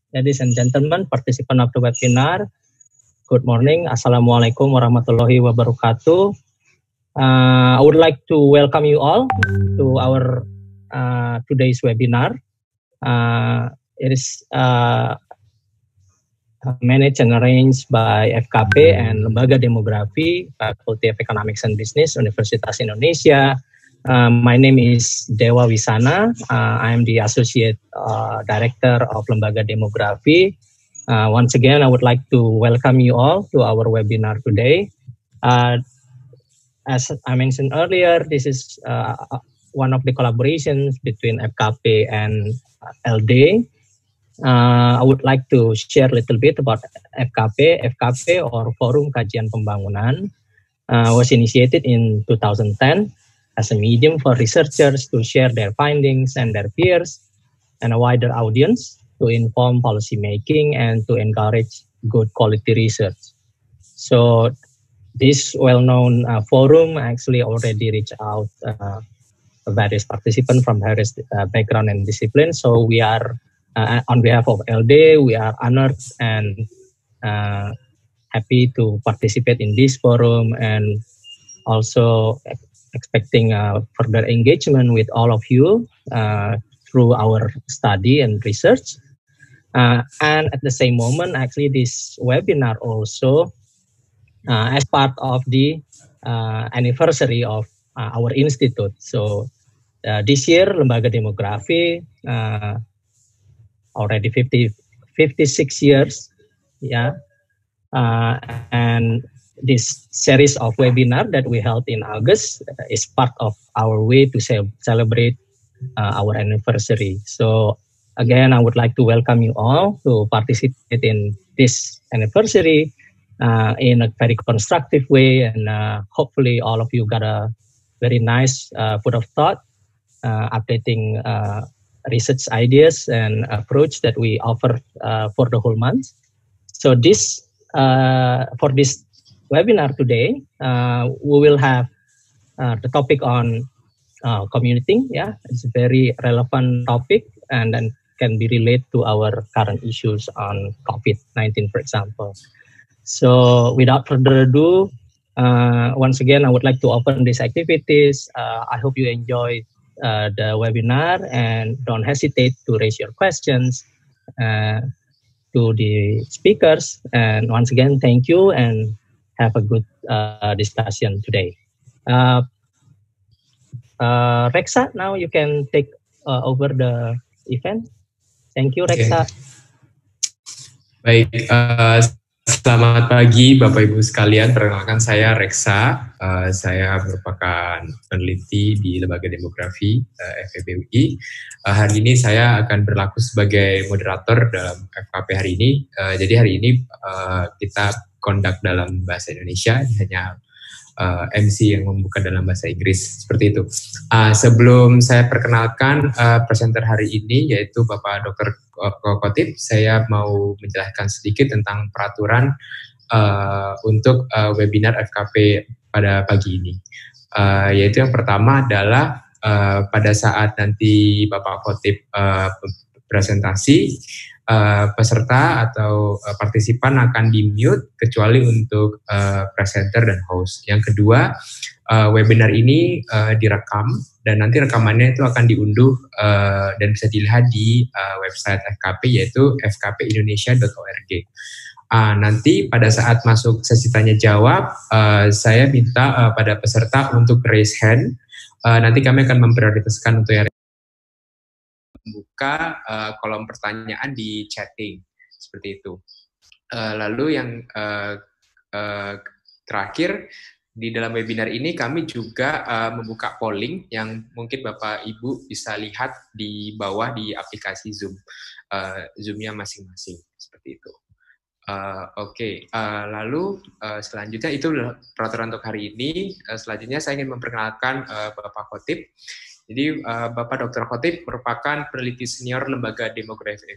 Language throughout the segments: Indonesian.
Ladies and gentlemen, participant of the webinar, good morning. Assalamualaikum warahmatullahi wabarakatuh. I would like to welcome you all to our today's webinar. It is managed and arranged by FKP and Lembaga Demografi, Faculty of Economics and Business, Universitas Indonesia. My name is Dewa Wisana. I am the Associate Director of Lembaga Demografi. Once again, I would like to welcome you all to our webinar today. As I mentioned earlier, this is one of the collaborations between FKP and LD. I would like to share a little bit about FKP. FKP, or Forum Kajian Pembangunan, was initiated in 2010 as a medium for researchers to share their findings and their peers and a wider audience to inform policy making and to encourage good quality research. So this well-known forum actually already reached out various participants from various background and disciplines. So we are, on behalf of LD, we are honored and happy to participate in this forum, and also expecting further engagement with all of you through our study and research. And at the same moment, actually this webinar also as part of the anniversary of our institute. So this year, Lembaga Demografi already 56 years, yeah. And this series of webinar that we held in August is part of our way to celebrate our anniversary. So again, I would like to welcome you all to participate in this anniversary in a very constructive way, and hopefully all of you got a very nice food of thought, updating research ideas and approach that we offer for the whole month. So this for this webinar today, we will have the topic on commuting. Yeah, it's a very relevant topic, and then can be related to our current issues on COVID-19, for example. So without further ado, once again, I would like to open these activities. I hope you enjoy the webinar, and don't hesitate to raise your questions to the speakers. And once again, thank you, and have a good discussion today. Reksa, now you can take over the event. Thank you, Reksa. Okay. Baik, selamat pagi Bapak Ibu sekalian. Perkenalkan, saya Reksa. Saya merupakan peneliti di Lembaga Demografi FEB UI. Hari ini saya akan berlaku sebagai moderator dalam FKP hari ini. Jadi hari ini kita conduct dalam bahasa Indonesia, hanya MC yang membuka dalam bahasa Inggris, seperti itu. Sebelum saya perkenalkan presenter hari ini, yaitu Bapak Dr. Khotib, saya mau menjelaskan sedikit tentang peraturan untuk webinar FKP pada pagi ini. Yaitu yang pertama adalah pada saat nanti Bapak Khotib presentasi, peserta atau partisipan akan di-mute kecuali untuk presenter dan host. Yang kedua, webinar ini direkam, dan nanti rekamannya itu akan diunduh dan bisa dilihat di website FKP, yaitu fkpindonesia.org. Nanti pada saat masuk sesi tanya jawab, saya minta pada peserta untuk raise hand. Nanti kami akan memprioritaskan untuk yang membuka kolom pertanyaan di chatting, seperti itu. Lalu yang terakhir, di dalam webinar ini kami juga membuka polling yang mungkin Bapak Ibu bisa lihat di bawah di aplikasi Zoom, Zoom-nya masing-masing, seperti itu. Oke. Lalu selanjutnya itu peraturan untuk hari ini. Selanjutnya saya ingin memperkenalkan Bapak Khotib. Jadi Bapak Dr. Khotib merupakan peneliti senior Lembaga Demografi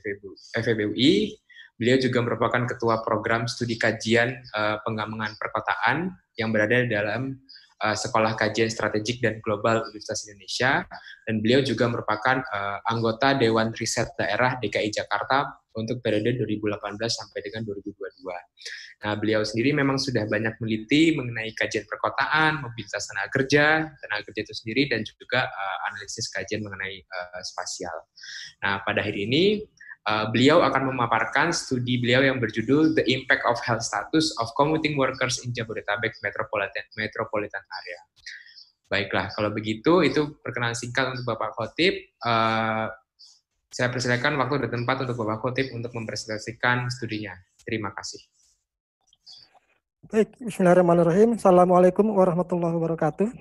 FEB UI. Beliau juga merupakan ketua program studi kajian pengembangan perkotaan yang berada dalam Sekolah Kajian Strategik dan Global Universitas Indonesia, dan beliau juga merupakan anggota Dewan Riset Daerah DKI Jakarta untuk periode 2018 sampai dengan 2022. Nah, beliau sendiri memang sudah banyak meneliti mengenai kajian perkotaan, mobilitas tenaga kerja itu sendiri, dan juga analisis kajian mengenai spasial. Nah, pada hari ini beliau akan memaparkan studi beliau yang berjudul The Impact of Health Status of Commuting Workers in Jabodetabek Metropolitan Area. Baiklah, kalau begitu itu perkenalan singkat untuk Bapak Khotib. Saya persilakan waktu dan tempat untuk Bapak Khotib untuk mempresentasikan studinya. Terima kasih. Baik, bismillahirrahmanirrahim. Assalamualaikum warahmatullahi wabarakatuh.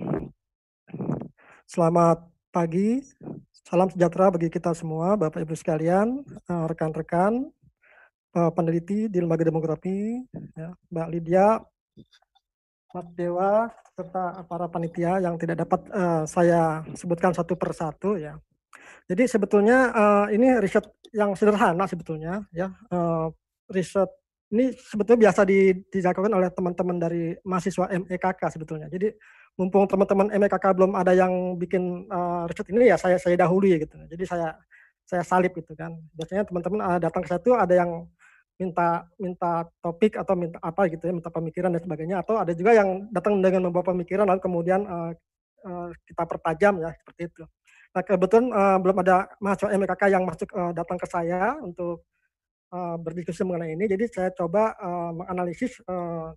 Selamat pagi, salam sejahtera bagi kita semua, Bapak Ibu sekalian, rekan-rekan, peneliti di Lembaga Demografi, ya, Mbak Lydia, Mas Dewa, serta para panitia yang tidak dapat saya sebutkan satu persatu, ya. Jadi sebetulnya ini riset yang sederhana sebetulnya, ya. Riset ini sebetulnya biasa dilakukan oleh teman-teman dari mahasiswa MEKK sebetulnya. Jadi mumpung teman-teman MEKK belum ada yang bikin riset ini, ya saya dahului gitu. Jadi saya salip gitu kan. Biasanya teman-teman datang ke saya tuh ada yang minta topik atau minta apa gitu ya, minta pemikiran dan sebagainya, atau ada juga yang datang dengan membawa pemikiran lalu kemudian kita pertajam ya seperti itu. Nah, kebetulan belum ada mahasiswa MEKK yang masuk datang ke saya untuk berdiskusi mengenai ini, jadi saya coba menganalisis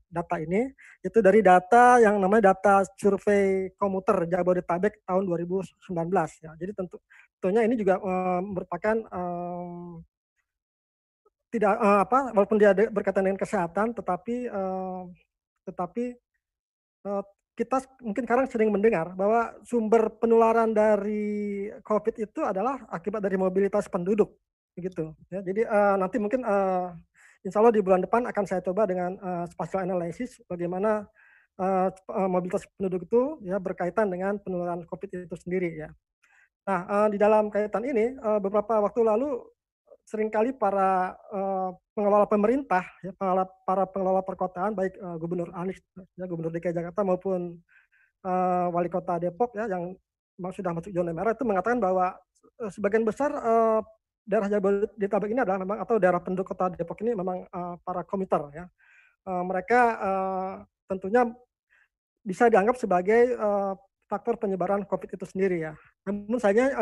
data ini, itu dari data yang namanya data survei komuter Jabodetabek tahun 2019 ya. Jadi tentunya ini juga merupakan tidak walaupun dia berkaitan dengan kesehatan, tetapi kita mungkin sekarang sering mendengar bahwa sumber penularan dari COVID itu adalah akibat dari mobilitas penduduk, begitu. Ya, jadi nanti mungkin insya Allah di bulan depan akan saya coba dengan spatial analysis bagaimana mobilitas penduduk itu ya berkaitan dengan penularan COVID itu sendiri ya. Nah, di dalam kaitan ini beberapa waktu lalu seringkali para pengelola pemerintah, ya, para pengelola perkotaan, baik Gubernur Anies, ya, Gubernur DKI Jakarta maupun Wali Kota Depok ya, yang sudah masuk zona merah itu mengatakan bahwa sebagian besar daerah Jabodetabek ini adalah memang, atau daerah penduduk Kota Depok ini memang para komuter ya. Mereka tentunya bisa dianggap sebagai faktor penyebaran COVID itu sendiri ya. Namun sayangnya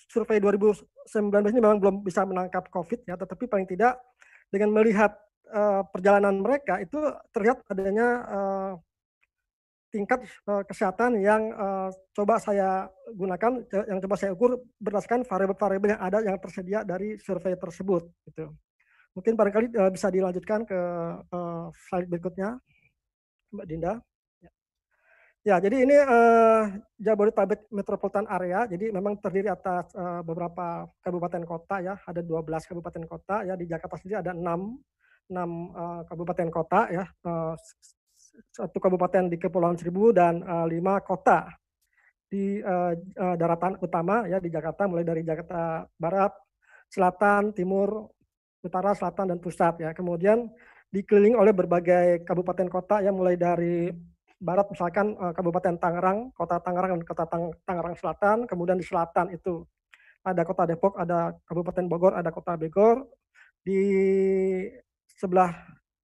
survei 2019 ini memang belum bisa menangkap COVID ya, tetapi paling tidak dengan melihat perjalanan mereka itu terlihat adanya tingkat kesehatan yang coba saya gunakan, yang coba saya ukur berdasarkan variabel-variabel yang ada yang tersedia dari survei tersebut. Gitu. Mungkin barangkali bisa dilanjutkan ke slide berikutnya, Mbak Dinda. Ya, jadi ini Jabodetabek Metropolitan Area, jadi memang terdiri atas beberapa kabupaten kota ya, ada 12 kabupaten kota ya, di Jakarta sendiri ada 6 kabupaten kota ya, satu kabupaten di Kepulauan Seribu dan 5 kota di daratan utama ya di Jakarta, mulai dari Jakarta Barat, Selatan, Timur, Utara, Selatan, dan Pusat ya. Kemudian dikelilingi oleh berbagai kabupaten kota ya, mulai dari Barat misalkan Kabupaten Tangerang, Kota Tangerang dan Kota Tangerang Selatan, kemudian di selatan itu ada Kota Depok, ada Kabupaten Bogor, ada Kota Bogor, di sebelah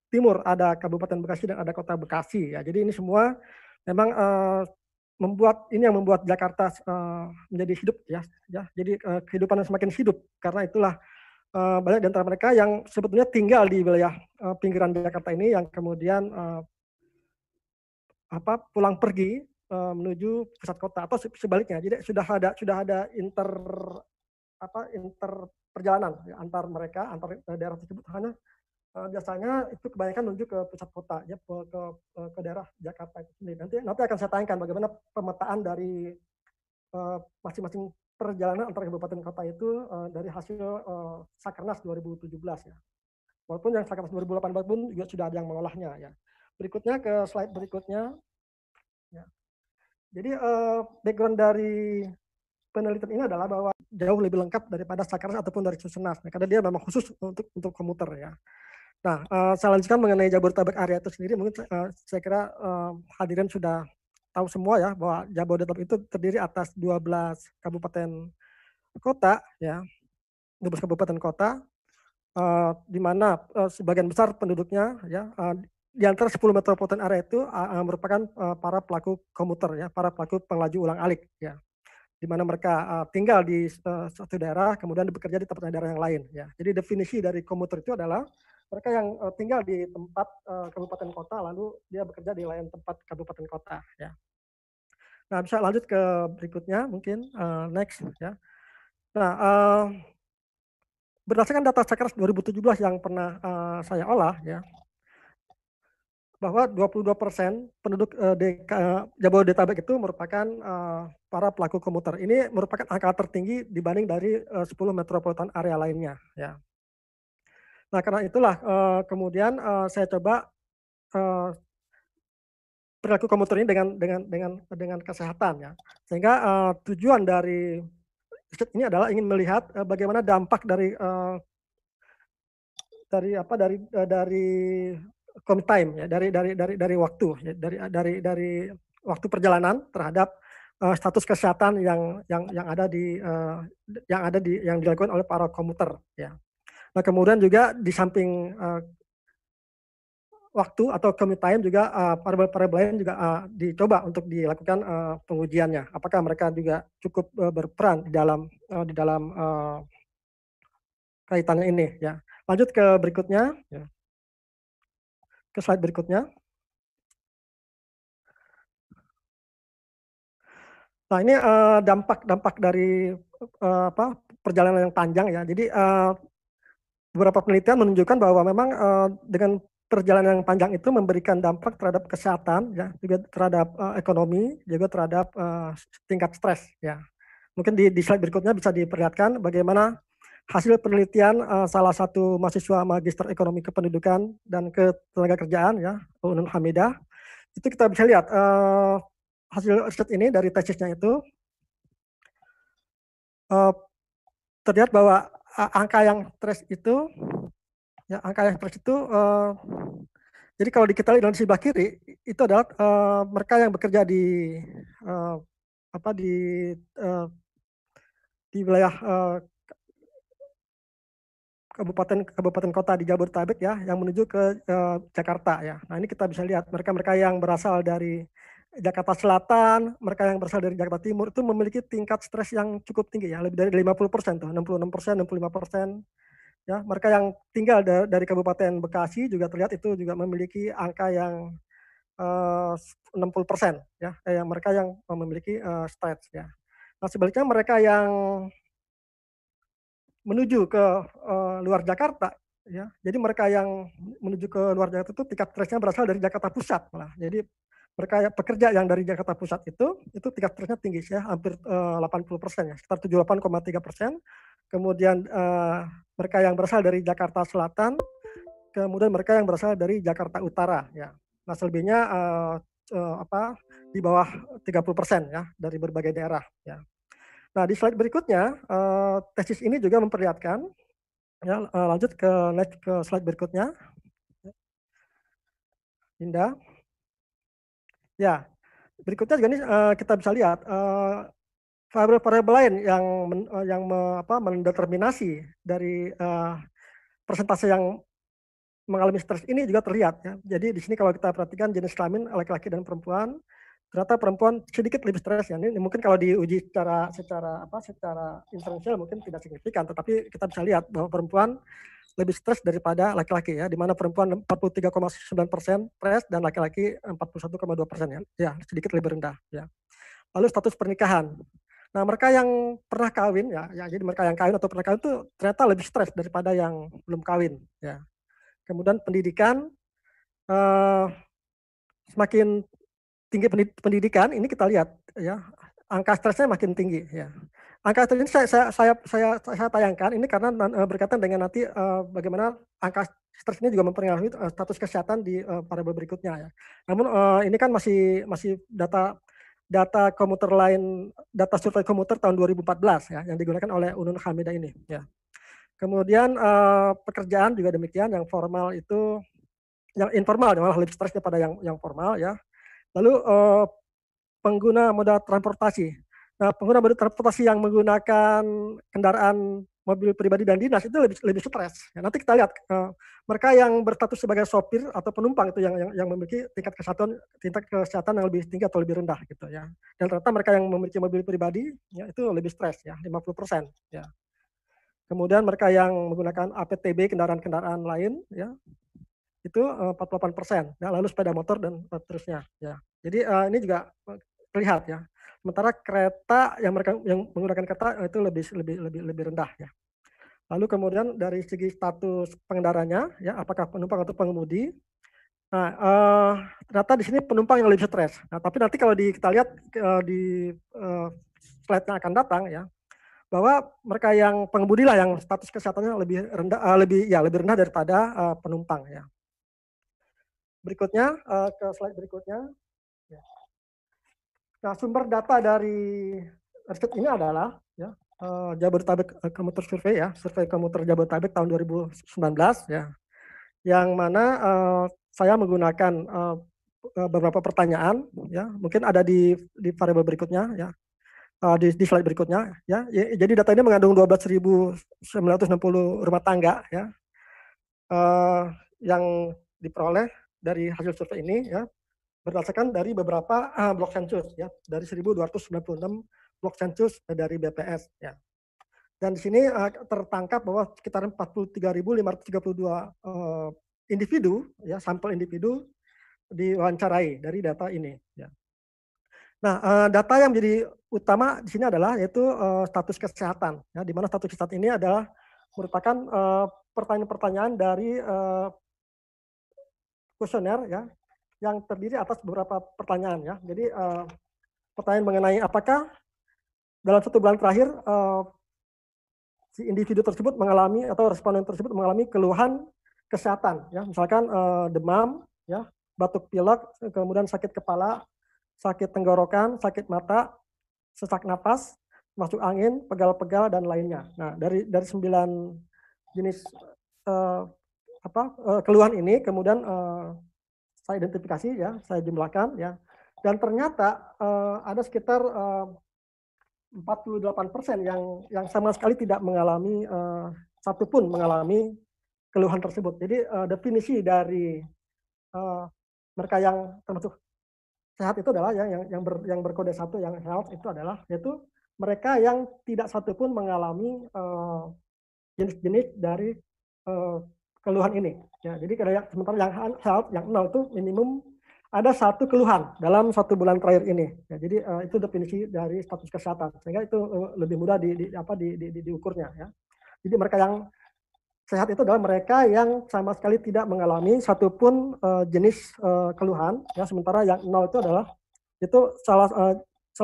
timur ada Kabupaten Bekasi dan ada Kota Bekasi ya. Jadi ini semua memang yang membuat Jakarta menjadi hidup ya. Jadi kehidupan yang semakin hidup, karena itulah banyak di antara mereka yang sebetulnya tinggal di wilayah pinggiran Jakarta ini yang kemudian pulang pergi menuju pusat kota atau sebaliknya. Jadi sudah ada inter perjalanan ya, antar mereka, antar daerah tersebut, hanya biasanya itu kebanyakan menuju ke pusat kota ya, ke daerah Jakarta itu sendiri. Nanti akan saya tayangkan bagaimana pemetaan dari masing-masing perjalanan antar kabupaten kota itu dari hasil Sakernas 2017 ya. Walaupun yang Sakernas 2018 pun juga sudah ada yang mengolahnya ya. Berikutnya ke slide berikutnya. Ya. Jadi background dari penelitian ini adalah bahwa jauh lebih lengkap daripada Sakernas ataupun dari Susenas, karena dia memang khusus untuk komuter ya. Nah, saya lanjutkan mengenai Jabodetabek area itu sendiri. Mungkin saya kira hadirin sudah tahu semua ya bahwa Jabodetabek itu terdiri atas 12 kabupaten kota ya, 12 kabupaten kota, di mana sebagian besar penduduknya ya di antara 10 metropolitan area itu merupakan para pelaku komuter ya, para pelaku pengelaju ulang-alik ya, di mana mereka tinggal di suatu daerah kemudian bekerja di tempat daerah yang lain ya. Jadi definisi dari komuter itu adalah mereka yang tinggal di tempat kabupaten kota lalu dia bekerja di lain tempat kabupaten kota ya. Nah, bisa lanjut ke berikutnya mungkin next ya. Nah, berdasarkan data Cekres 2017 yang pernah saya olah ya, bahwa 22% penduduk Jabodetabek itu merupakan para pelaku komuter. Ini merupakan angka tertinggi dibanding dari 10 metropolitan area lainnya ya. Nah, karena itulah kemudian saya coba perilaku komuter ini dengan kesehatan ya. Sehingga tujuan dari ini adalah ingin melihat bagaimana dampak dari commute time ya, dari waktu ya, dari waktu perjalanan terhadap status kesehatan yang ada yang dilakukan oleh para komuter ya. Nah, kemudian juga di samping waktu atau commute time juga variabel lain juga dicoba untuk dilakukan pengujiannya. Apakah mereka juga cukup berperan di dalam kaitannya ini ya. Lanjut ke berikutnya ya. Ke slide berikutnya. Nah, ini dampak dari perjalanan yang panjang ya. Jadi beberapa penelitian menunjukkan bahwa memang dengan perjalanan yang panjang itu memberikan dampak terhadap kesehatan ya, juga terhadap ekonomi, juga terhadap tingkat stres ya. Mungkin di slide berikutnya bisa diperlihatkan bagaimana hasil penelitian salah satu mahasiswa Magister Ekonomi Kependudukan dan Ketenagakerjaan ya, Unun Hamidah. Itu kita bisa lihat hasil riset ini dari tesisnya itu terlihat bahwa angka yang stres itu jadi kalau kita lihat di sebelah kiri itu adalah mereka yang bekerja di wilayah kabupaten kota di Jabodetabek ya, yang menuju ke Jakarta ya. Nah, ini kita bisa lihat mereka yang berasal dari Jakarta Selatan, mereka yang berasal dari Jakarta Timur itu memiliki tingkat stres yang cukup tinggi ya, lebih dari 50% tuh, 66%, 65%. Ya, mereka yang tinggal dari Kabupaten Bekasi juga terlihat itu juga memiliki angka yang 60% ya, yang mereka yang memiliki stres ya. Nah, sebaliknya mereka yang menuju ke luar Jakarta ya. Jadi mereka yang menuju ke luar Jakarta itu tingkat stresnya berasal dari Jakarta Pusat malah. Jadi mereka pekerja yang dari Jakarta Pusat itu tingkat stresnya tinggi ya, hampir 80% ya, sekitar 78,3%. Kemudian mereka yang berasal dari Jakarta Selatan, kemudian mereka yang berasal dari Jakarta Utara ya. Nah, selebihnya di bawah 30% ya dari berbagai daerah ya. Nah, di slide berikutnya tesis ini juga memperlihatkan ya, lanjut ke slide berikutnya. Indah. Ya, berikutnya juga ini kita bisa lihat variabel lain yang mendeterminasi dari persentase yang mengalami stres ini juga terlihat ya. Jadi di sini kalau kita perhatikan jenis kelamin laki-laki dan perempuan, ternyata perempuan sedikit lebih stres ya. Ini mungkin kalau diuji secara inferensial mungkin tidak signifikan, tetapi kita bisa lihat bahwa perempuan lebih stres daripada laki-laki ya, di mana perempuan 43,9% stres dan laki-laki 41,2% ya. Ya, sedikit lebih rendah ya. Lalu status pernikahan. Nah, mereka yang pernah kawin ya, jadi mereka yang kawin atau pernah kawin itu ternyata lebih stres daripada yang belum kawin ya. Kemudian pendidikan, semakin tinggi pendidikan ini kita lihat ya, angka stresnya makin tinggi ya. Angka stres ini saya tayangkan ini karena berkaitan dengan nanti bagaimana angka stres ini juga mempengaruhi status kesehatan di variabel berikutnya ya. Namun ini kan masih data komuter lain, data survei komuter tahun 2014 ya, yang digunakan oleh Unun Hamidah ini ya. Kemudian pekerjaan juga demikian, yang formal itu, yang informal malah lebih stres daripada yang formal ya. Lalu pengguna moda transportasi. Nah, pengguna moda transportasi yang menggunakan kendaraan mobil pribadi dan dinas itu lebih stres. Ya, nanti kita lihat mereka yang berstatus sebagai sopir atau penumpang itu yang memiliki tingkat kesehatan yang lebih tinggi atau lebih rendah gitu ya. Dan ternyata mereka yang memiliki mobil pribadi ya, itu lebih stres ya, 50% ya. Kemudian mereka yang menggunakan APTB kendaraan-kendaraan lain ya itu 48%. Ya, lalu sepeda motor dan seterusnya ya. Jadi ini juga terlihat ya. Sementara kereta yang mereka yang menggunakan kereta itu lebih rendah ya. Lalu kemudian dari segi status pengendaranya ya, apakah penumpang atau pengemudi. Nah, ternyata di sini penumpang yang lebih stres. Nah, tapi nanti kalau kita lihat di slide yang akan datang ya, bahwa mereka yang pengemudi lah yang status kesehatannya lebih rendah daripada penumpang ya. Berikutnya ke slide berikutnya. Nah, sumber data dari riset ini adalah ya, Jabodetabek Commuter Survey ya, survei komuter Jabodetabek tahun 2019 ya, yang mana saya menggunakan beberapa pertanyaan ya, mungkin ada di variabel berikutnya ya, di slide berikutnya ya. Jadi data ini mengandung 12.960 rumah tangga ya, yang diperoleh dari hasil survei ini ya, berdasarkan dari beberapa blok sensus ya, dari 1.296 blok sensus dari BPS ya. Dan di sini tertangkap bahwa sekitar 43.532 individu ya, sampel individu diwawancarai dari data ini ya. Nah, data yang menjadi utama di sini adalah yaitu status kesehatan ya, di mana status kesehatan ini adalah merupakan pertanyaan-pertanyaan dari kuesioner ya, yang terdiri atas beberapa pertanyaan ya. Jadi pertanyaan mengenai apakah dalam 1 bulan terakhir si individu tersebut mengalami atau responden tersebut mengalami keluhan kesehatan ya, misalkan demam ya, batuk pilek, kemudian sakit kepala, sakit tenggorokan, sakit mata, sesak napas, masuk angin, pegal-pegal dan lainnya. Nah, dari 9 jenis keluhan ini kemudian saya identifikasi ya, saya jumlahkan ya, dan ternyata ada sekitar 48% yang sama sekali tidak mengalami satupun mengalami keluhan tersebut. Jadi definisi dari mereka yang termasuk sehat itu adalah yang berkode 1 yang health itu adalah yaitu mereka yang tidak satupun mengalami jenis-jenis dari keluhan ini. Ya, jadi sementara yang health, yang 0 itu minimum ada 1 keluhan dalam 1 bulan terakhir ini. Ya, jadi itu definisi dari status kesehatan, sehingga itu lebih mudah diukurnya. Ya. Jadi mereka yang sehat itu adalah mereka yang sama sekali tidak mengalami satupun jenis keluhan. Ya, sementara yang 0 itu adalah itu salah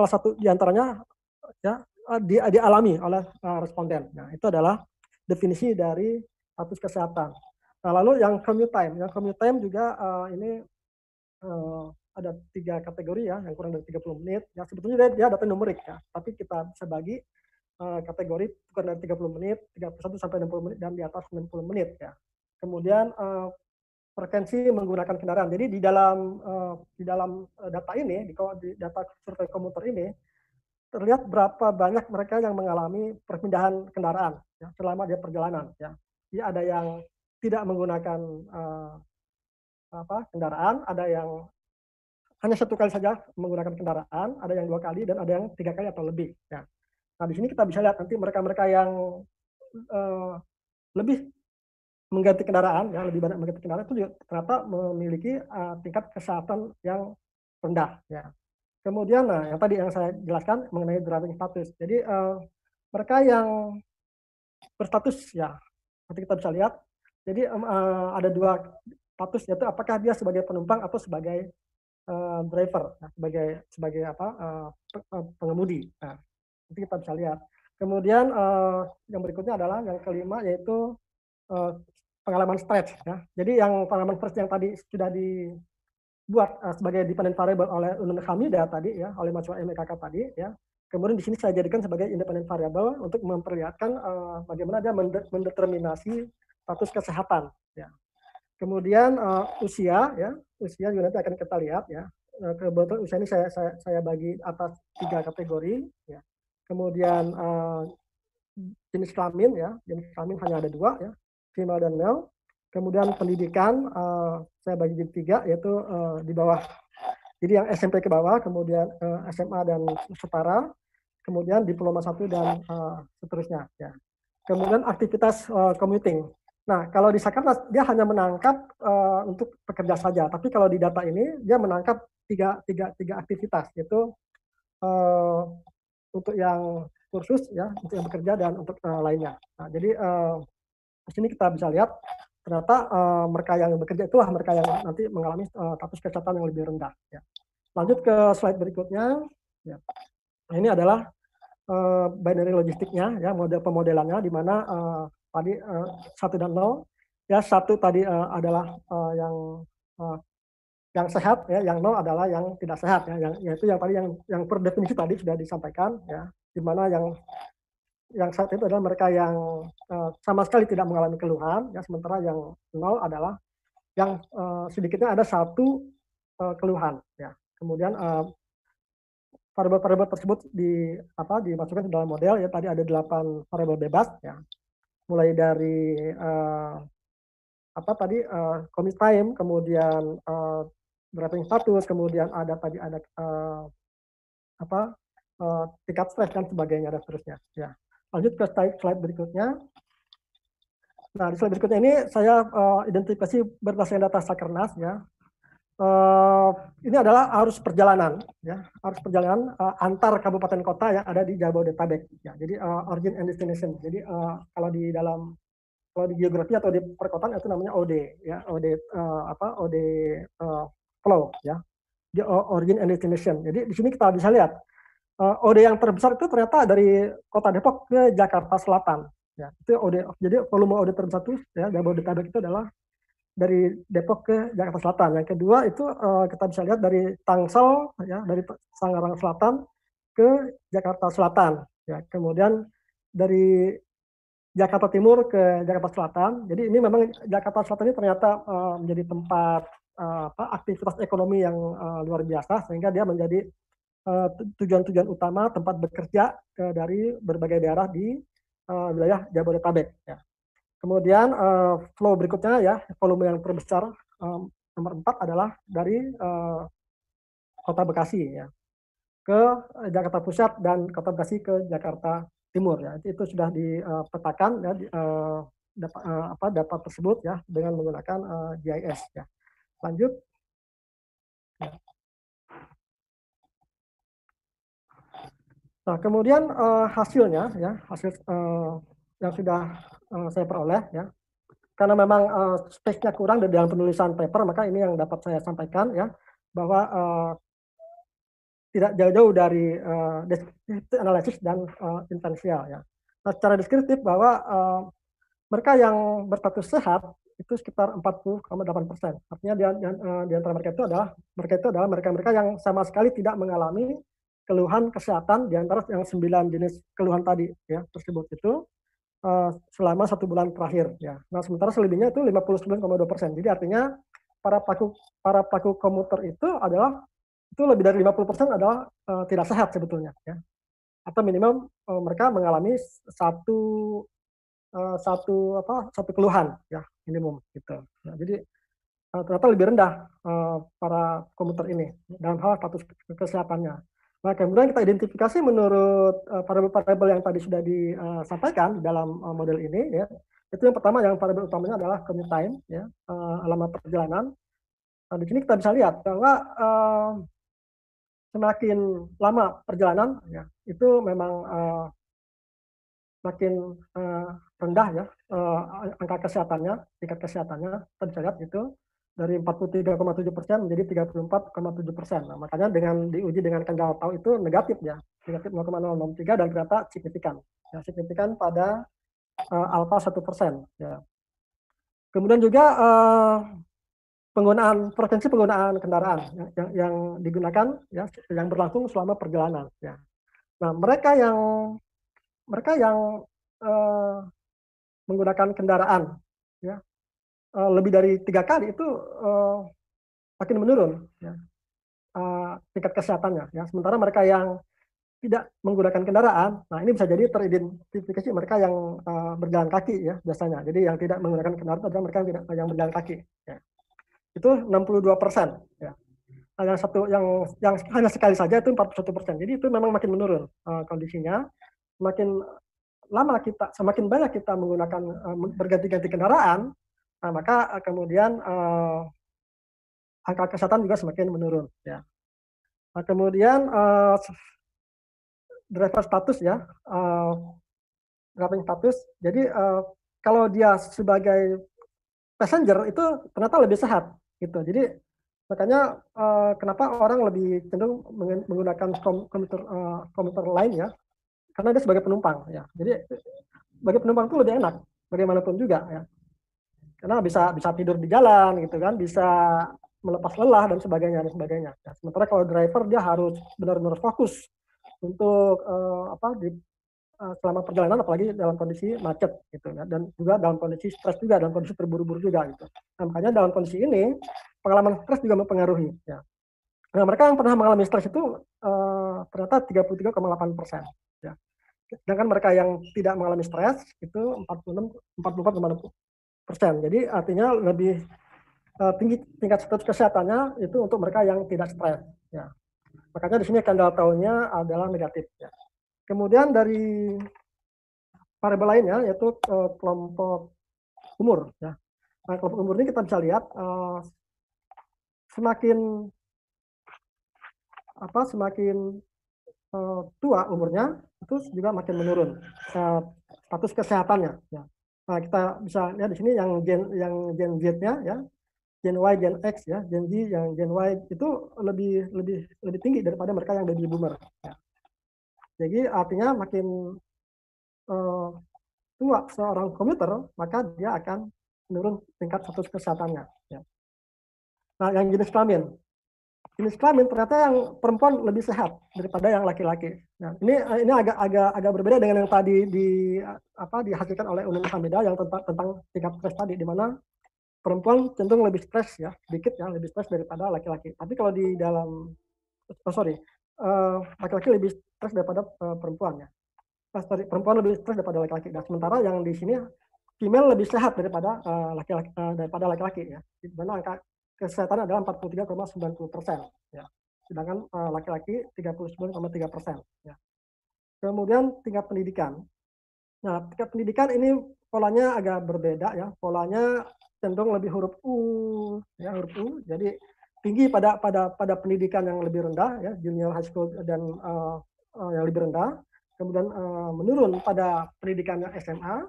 satu diantaranya ya, dialami oleh responden. Nah, itu adalah definisi dari status kesehatan. Nah, lalu yang commute time juga ini ada 3 kategori ya, yang kurang dari 30 menit. Ya, sebetulnya dia data numerik ya, tapi kita bisa bagi kategori kurang dari 30 menit, 31 sampai 60 menit, dan di atas 60 menit ya. Kemudian frekuensi menggunakan kendaraan. Jadi di dalam data ini, di data survei komuter ini, terlihat berapa banyak mereka yang mengalami perpindahan kendaraan ya, selama dia perjalanan ya. Jadi ada yang tidak menggunakan kendaraan, ada yang hanya 1 kali saja menggunakan kendaraan, ada yang 2 kali, dan ada yang 3 kali atau lebih ya. Nah, di sini kita bisa lihat nanti mereka-mereka yang lebih mengganti kendaraan ya, lebih banyak mengganti kendaraan itu juga ternyata memiliki tingkat kesehatan yang rendah ya. Kemudian yang tadi yang saya jelaskan mengenai driving status. Jadi mereka yang berstatus ya, nanti kita bisa lihat. Jadi ada 2 status, yaitu apakah dia sebagai penumpang atau sebagai driver, nah, sebagai pengemudi. Nah, nanti kita bisa lihat. Kemudian yang berikutnya adalah yang kelima, yaitu pengalaman stretch ya. Jadi yang pengalaman stretch yang tadi sudah dibuat sebagai dependent variable oleh Unun Hamida tadi ya, oleh mahasiswa MEKK tadi ya. Kemudian di sini saya jadikan sebagai independent variable untuk memperlihatkan bagaimana dia mendeterminasi status kesehatan ya. Kemudian usia ya, usia juga nanti akan kita lihat ya. kebetulan usia ini saya bagi atas 3 kategori ya. Kemudian jenis kelamin ya, jenis kelamin hanya ada 2 ya, female dan male. Kemudian pendidikan saya bagi jadi 3, yaitu di bawah, jadi yang SMP ke bawah, kemudian SMA dan setara, kemudian diploma 1 dan seterusnya ya. Kemudian aktivitas commuting. Nah, kalau di Sakernas dia hanya menangkap untuk pekerja saja, tapi kalau di data ini dia menangkap tiga aktivitas, yaitu untuk yang kursus ya, untuk yang bekerja dan untuk lainnya. Nah, jadi di sini kita bisa lihat ternyata mereka yang bekerja itulah mereka yang nanti mengalami status kesehatan yang lebih rendah. Ya. Lanjut ke slide berikutnya. Ya. Nah, ini adalah binary logistiknya, ya, model pemodelannya, di mana tadi 1 dan 0, ya 1 tadi adalah yang sehat, ya, yang 0 adalah yang tidak sehat, ya, yaitu yang tadi yang per definisi tadi sudah disampaikan, ya, di mana yang sehat itu adalah mereka yang sama sekali tidak mengalami keluhan, ya, sementara yang 0 adalah yang sedikitnya ada 1 keluhan, ya. Kemudian variabel-variabel tersebut dimasukkan ke dalam model, ya, tadi ada 8 variabel bebas, ya, mulai dari commit time, kemudian driving status, kemudian ada tingkat stres dan sebagainya dan seterusnya. Ya. Lanjut ke slide berikutnya. Nah, di slide berikutnya ini saya identifikasi berdasarkan data Sakernas, ya. Ini adalah arus perjalanan, ya, arus perjalanan antar kabupaten kota yang ada di Jabodetabek, ya. Jadi origin and destination. Jadi kalau di geografi atau di perkotaan itu namanya OD, ya, OD flow, ya, di origin and destination. Jadi di sini kita bisa lihat OD yang terbesar itu ternyata dari kota Depok ke Jakarta Selatan, ya, itu OD. Jadi volume OD terbesar itu, ya, Jabodetabek itu adalah dari Depok ke Jakarta Selatan. Yang kedua itu kita bisa lihat dari Tangsel, ya, dari Tangerang Selatan ke Jakarta Selatan, ya. Kemudian dari Jakarta Timur ke Jakarta Selatan. Jadi ini memang Jakarta Selatan ini ternyata menjadi tempat aktivitas ekonomi yang luar biasa, sehingga dia menjadi tujuan-tujuan utama tempat bekerja dari berbagai daerah di wilayah Jabodetabek, ya. Kemudian flow berikutnya, ya, volume yang terbesar nomor 4 adalah dari Kota Bekasi, ya, ke Jakarta Pusat dan Kota Bekasi ke Jakarta Timur, ya. Itu sudah dipetakan, ya, data tersebut, ya, dengan menggunakan GIS, ya. Lanjut. Ya. Nah, kemudian hasilnya, ya, hasil yang sudah saya peroleh, ya. Karena memang space-nya kurang dalam penulisan paper, maka ini yang dapat saya sampaikan, ya, bahwa tidak jauh-jauh dari deskriptif analisis dan inferensial, ya. Nah, secara deskriptif bahwa mereka yang berstatus sehat itu sekitar 40,8%. Artinya di antara mereka itu adalah mereka yang sama sekali tidak mengalami keluhan kesehatan di antara yang 9 jenis keluhan tadi, ya, tersebut itu selama 1 bulan terakhir, ya. Nah, sementara selebihnya itu 59,2%. Jadi artinya para pelaku komuter itu lebih dari 50% adalah tidak sehat sebetulnya, ya. Atau minimal mereka mengalami satu keluhan, ya, minimum gitu. Nah, jadi ternyata lebih rendah para komuter ini dalam hal status kesehatannya. Nah, kemudian kita identifikasi menurut variabel-variabel yang tadi sudah disampaikan dalam model ini, ya. Itu yang pertama, yang variabel utamanya adalah commute time, ya, lama perjalanan. Nah, di sini kita bisa lihat bahwa semakin lama perjalanan, ya, itu memang makin rendah, ya, angka kesehatannya, tingkat kesehatannya. Kita bisa lihat itu dari 43,7% menjadi 34,7%. Nah, makanya dengan diuji dengan kendala tahu itu negatif, ya, negatif 0,063, dan ternyata signifikan, ya, signifikan pada alfa 1%, ya. Kemudian juga frekuensi penggunaan kendaraan yang digunakan, ya, yang berlangsung selama perjalanan, ya. Nah, mereka yang menggunakan kendaraan, ya, lebih dari 3 kali itu makin menurun, ya. tingkat kesehatannya. Ya. Sementara mereka yang tidak menggunakan kendaraan, nah ini bisa jadi teridentifikasi mereka yang berjalan kaki ya biasanya. Jadi yang tidak menggunakan kendaraan adalah mereka yang berjalan kaki. Ya. Itu 62%. Ya. Nah, yang hanya sekali saja itu 41%. Jadi itu memang makin menurun kondisinya. Semakin banyak kita menggunakan berganti-ganti kendaraan, nah, maka kemudian angka kesehatan juga semakin menurun. Ya. Nah, kemudian driver status ya, driving status. Jadi kalau dia sebagai passenger itu ternyata lebih sehat gitu. Jadi makanya kenapa orang lebih cenderung menggunakan komuter lain ya, karena dia sebagai penumpang ya. Jadi sebagai penumpang itu lebih enak bagaimanapun juga ya, karena bisa tidur di jalan gitu kan, bisa melepas lelah dan sebagainya. Ya, sementara kalau driver dia harus benar-benar fokus untuk selama perjalanan, apalagi dalam kondisi macet gitu ya, dan juga dalam kondisi stres juga, dalam kondisi terburu-buru juga gitu. Nah, makanya dalam kondisi ini pengalaman stres juga mempengaruhi ya. Nah, mereka yang pernah mengalami stres itu ternyata 33,8%. Ya. Sedangkan mereka yang tidak mengalami stres itu 44,6%. Jadi artinya lebih tinggi tingkat status kesehatannya itu untuk mereka yang tidak stres. Ya. Makanya di sini candle taunya adalah negatif. Ya. Kemudian dari variabel lainnya yaitu kelompok umur. Ya. Nah, kelompok umur ini kita bisa lihat semakin tua umurnya itu juga makin menurun status kesehatannya. Ya. Nah, kita bisa lihat di sini yang Gen Z-nya ya, Gen Y, Gen X ya, Gen Z, yang Gen Y itu lebih tinggi daripada mereka yang baby boomer. Ya. Jadi artinya makin tua seorang komuter, maka dia akan menurun tingkat status kesehatannya. Ya. Nah, yang jenis kelamin ternyata yang perempuan lebih sehat daripada yang laki-laki. Nah, ini agak berbeda dengan yang tadi dihasilkan oleh Unun Hamida yang tentang tingkat stres tadi, di mana perempuan cenderung lebih stres ya, sedikit ya, lebih stres daripada laki-laki. Tapi kalau di dalam laki-laki lebih stres daripada perempuan ya. Perempuan lebih stres daripada laki-laki. Nah, sementara yang di sini female lebih sehat daripada laki-laki ya. Di mana angka kesehatan adalah 43,90%. Ya. Sedangkan laki-laki 39,3%. Ya. Kemudian tingkat pendidikan. Nah, tingkat pendidikan ini polanya agak berbeda ya. Polanya cenderung lebih huruf U, ya huruf U. Jadi tinggi pada pendidikan yang lebih rendah ya, junior high school dan yang lebih rendah. Kemudian menurun pada pendidikan SMA.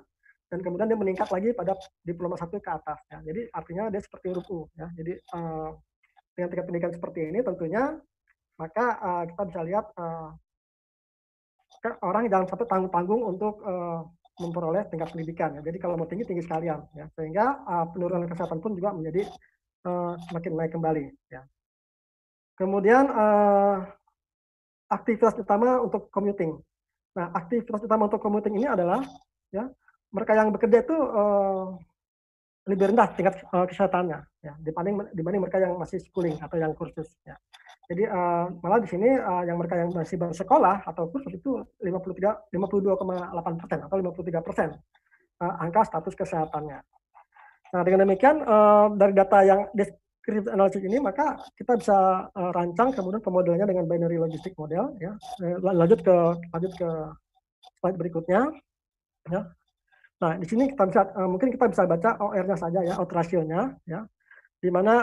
Dan kemudian dia meningkat lagi pada diploma 1 ke atas. Ya. Jadi artinya dia seperti huruf U. Ya. Jadi dengan tingkat pendidikan seperti ini tentunya, maka kita bisa lihat orang jangan sampai tanggung-tanggung untuk memperoleh tingkat pendidikan. Ya. Jadi kalau mau tinggi sekalian. Ya. Sehingga penurunan kesehatan pun juga menjadi semakin naik kembali. Ya. Kemudian aktivitas utama untuk commuting. Nah, aktivitas utama untuk commuting ini adalah ya, mereka yang bekerja itu lebih rendah tingkat kesehatannya ya, dibanding mereka yang masih schooling atau yang kursus ya. Jadi malah di sini yang mereka yang masih bersekolah atau kursus itu 52,8% atau 53% angka status kesehatannya. Nah, dengan demikian dari data yang descriptive analysis ini, maka kita bisa rancang kemudian pemodelannya dengan binary logistic model ya. Lanjut ke slide berikutnya ya. Nah, di sini kita bisa mungkin kita bisa baca OR-nya saja ya, odds ratio-nya ya. Di mana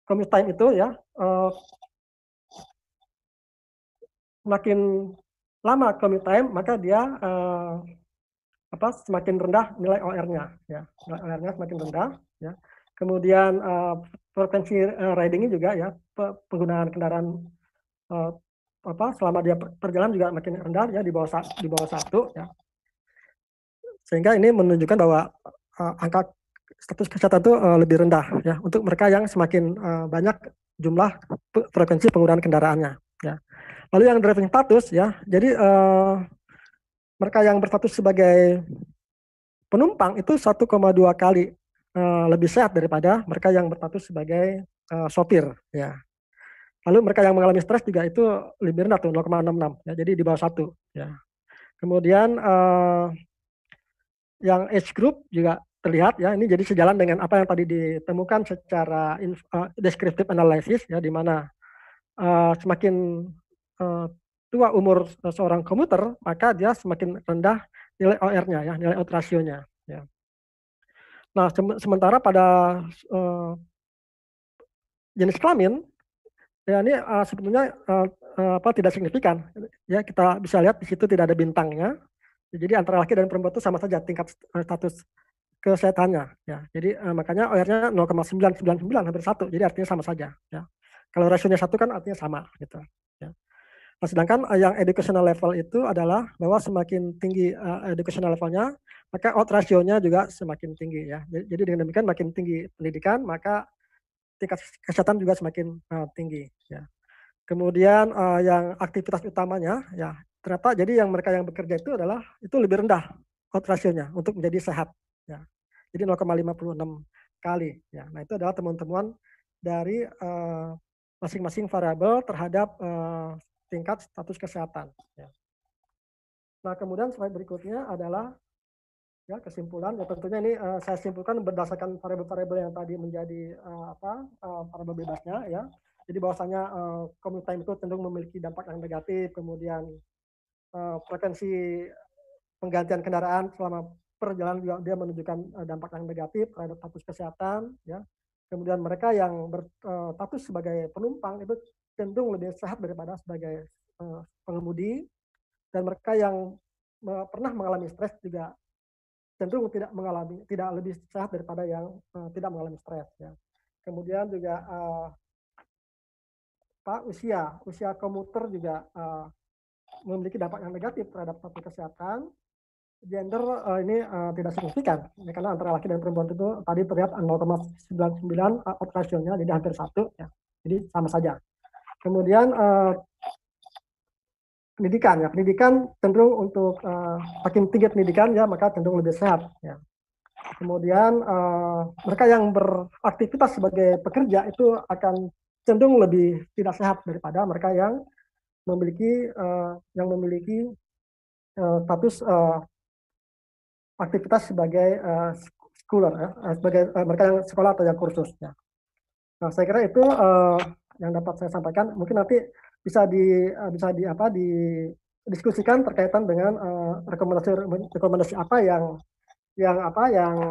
commute time itu ya semakin lama commute time, maka dia semakin rendah nilai OR-nya ya. Nilai OR-nya semakin rendah ya. Kemudian frekuensi riding-nya juga ya, penggunaan kendaraan selama dia perjalanan juga makin rendah ya, di bawah 1 ya. Sehingga ini menunjukkan bahwa angka status kesehatan itu lebih rendah ya untuk mereka yang semakin banyak jumlah frekuensi penggunaan kendaraannya ya. Lalu yang driving status ya, jadi mereka yang berstatus sebagai penumpang itu 1,2 kali lebih sehat daripada mereka yang berstatus sebagai sopir ya. Lalu mereka yang mengalami stres juga itu lebih rendah tuh 0,66 ya, jadi di bawah 1 ya. Kemudian yang age group juga terlihat ya, ini jadi sejalan dengan apa yang tadi ditemukan secara descriptive analysis ya, di mana semakin tua umur seorang komuter, maka dia semakin rendah nilai OR-nya ya, nilai odds ratio-nya ya. Nah, sementara pada jenis kelamin ya, ini sebetulnya tidak signifikan ya, kita bisa lihat di situ tidak ada bintangnya. Jadi antara laki dan perempuan itu sama saja tingkat status kesehatannya ya. Jadi makanya OR-nya 0,999 hampir 1. Jadi artinya sama saja ya. Kalau rasionya 1 kan artinya sama gitu ya. Nah, sedangkan yang educational level itu adalah bahwa semakin tinggi educational levelnya, maka odds rasionya juga semakin tinggi ya. Jadi dengan demikian makin tinggi pendidikan, maka tingkat kesehatan juga semakin tinggi ya. Kemudian yang aktivitas utamanya ya, ternyata jadi yang mereka yang bekerja itu lebih rendah odds rasionya untuk menjadi sehat ya. Jadi 0,56 kali ya. Nah, itu adalah temuan-temuan dari masing-masing variabel terhadap tingkat status kesehatan ya. Nah, kemudian slide berikutnya adalah ya kesimpulan. Ya tentunya ini saya simpulkan berdasarkan variabel-variabel yang tadi menjadi variabel bebasnya ya. Jadi bahwasanya commute time itu cenderung memiliki dampak yang negatif, kemudian frekuensi penggantian kendaraan selama perjalanan juga dia menunjukkan dampak yang negatif terhadap status kesehatan ya. Kemudian mereka yang berstatus sebagai penumpang itu cenderung lebih sehat daripada sebagai pengemudi, dan mereka yang pernah mengalami stres juga cenderung tidak lebih sehat daripada yang tidak mengalami stres ya. Kemudian juga usia komuter juga memiliki dampak yang negatif terhadap status kesehatan. Gender ini tidak signifikan ya, karena antara laki dan perempuan itu tadi terlihat 0,99 odds ratio-nya, jadi hampir 1 ya. Jadi sama saja. Kemudian pendidikan cenderung untuk makin tinggi pendidikan ya, maka cenderung lebih sehat ya. Kemudian mereka yang beraktivitas sebagai pekerja itu akan cenderung lebih tidak sehat daripada mereka yang memiliki status aktivitas sebagai schooler ya, sebagai mereka yang sekolah atau yang kursus ya. Nah, saya kira itu yang dapat saya sampaikan. Mungkin nanti bisa didiskusikan terkaitan dengan rekomendasi apa yang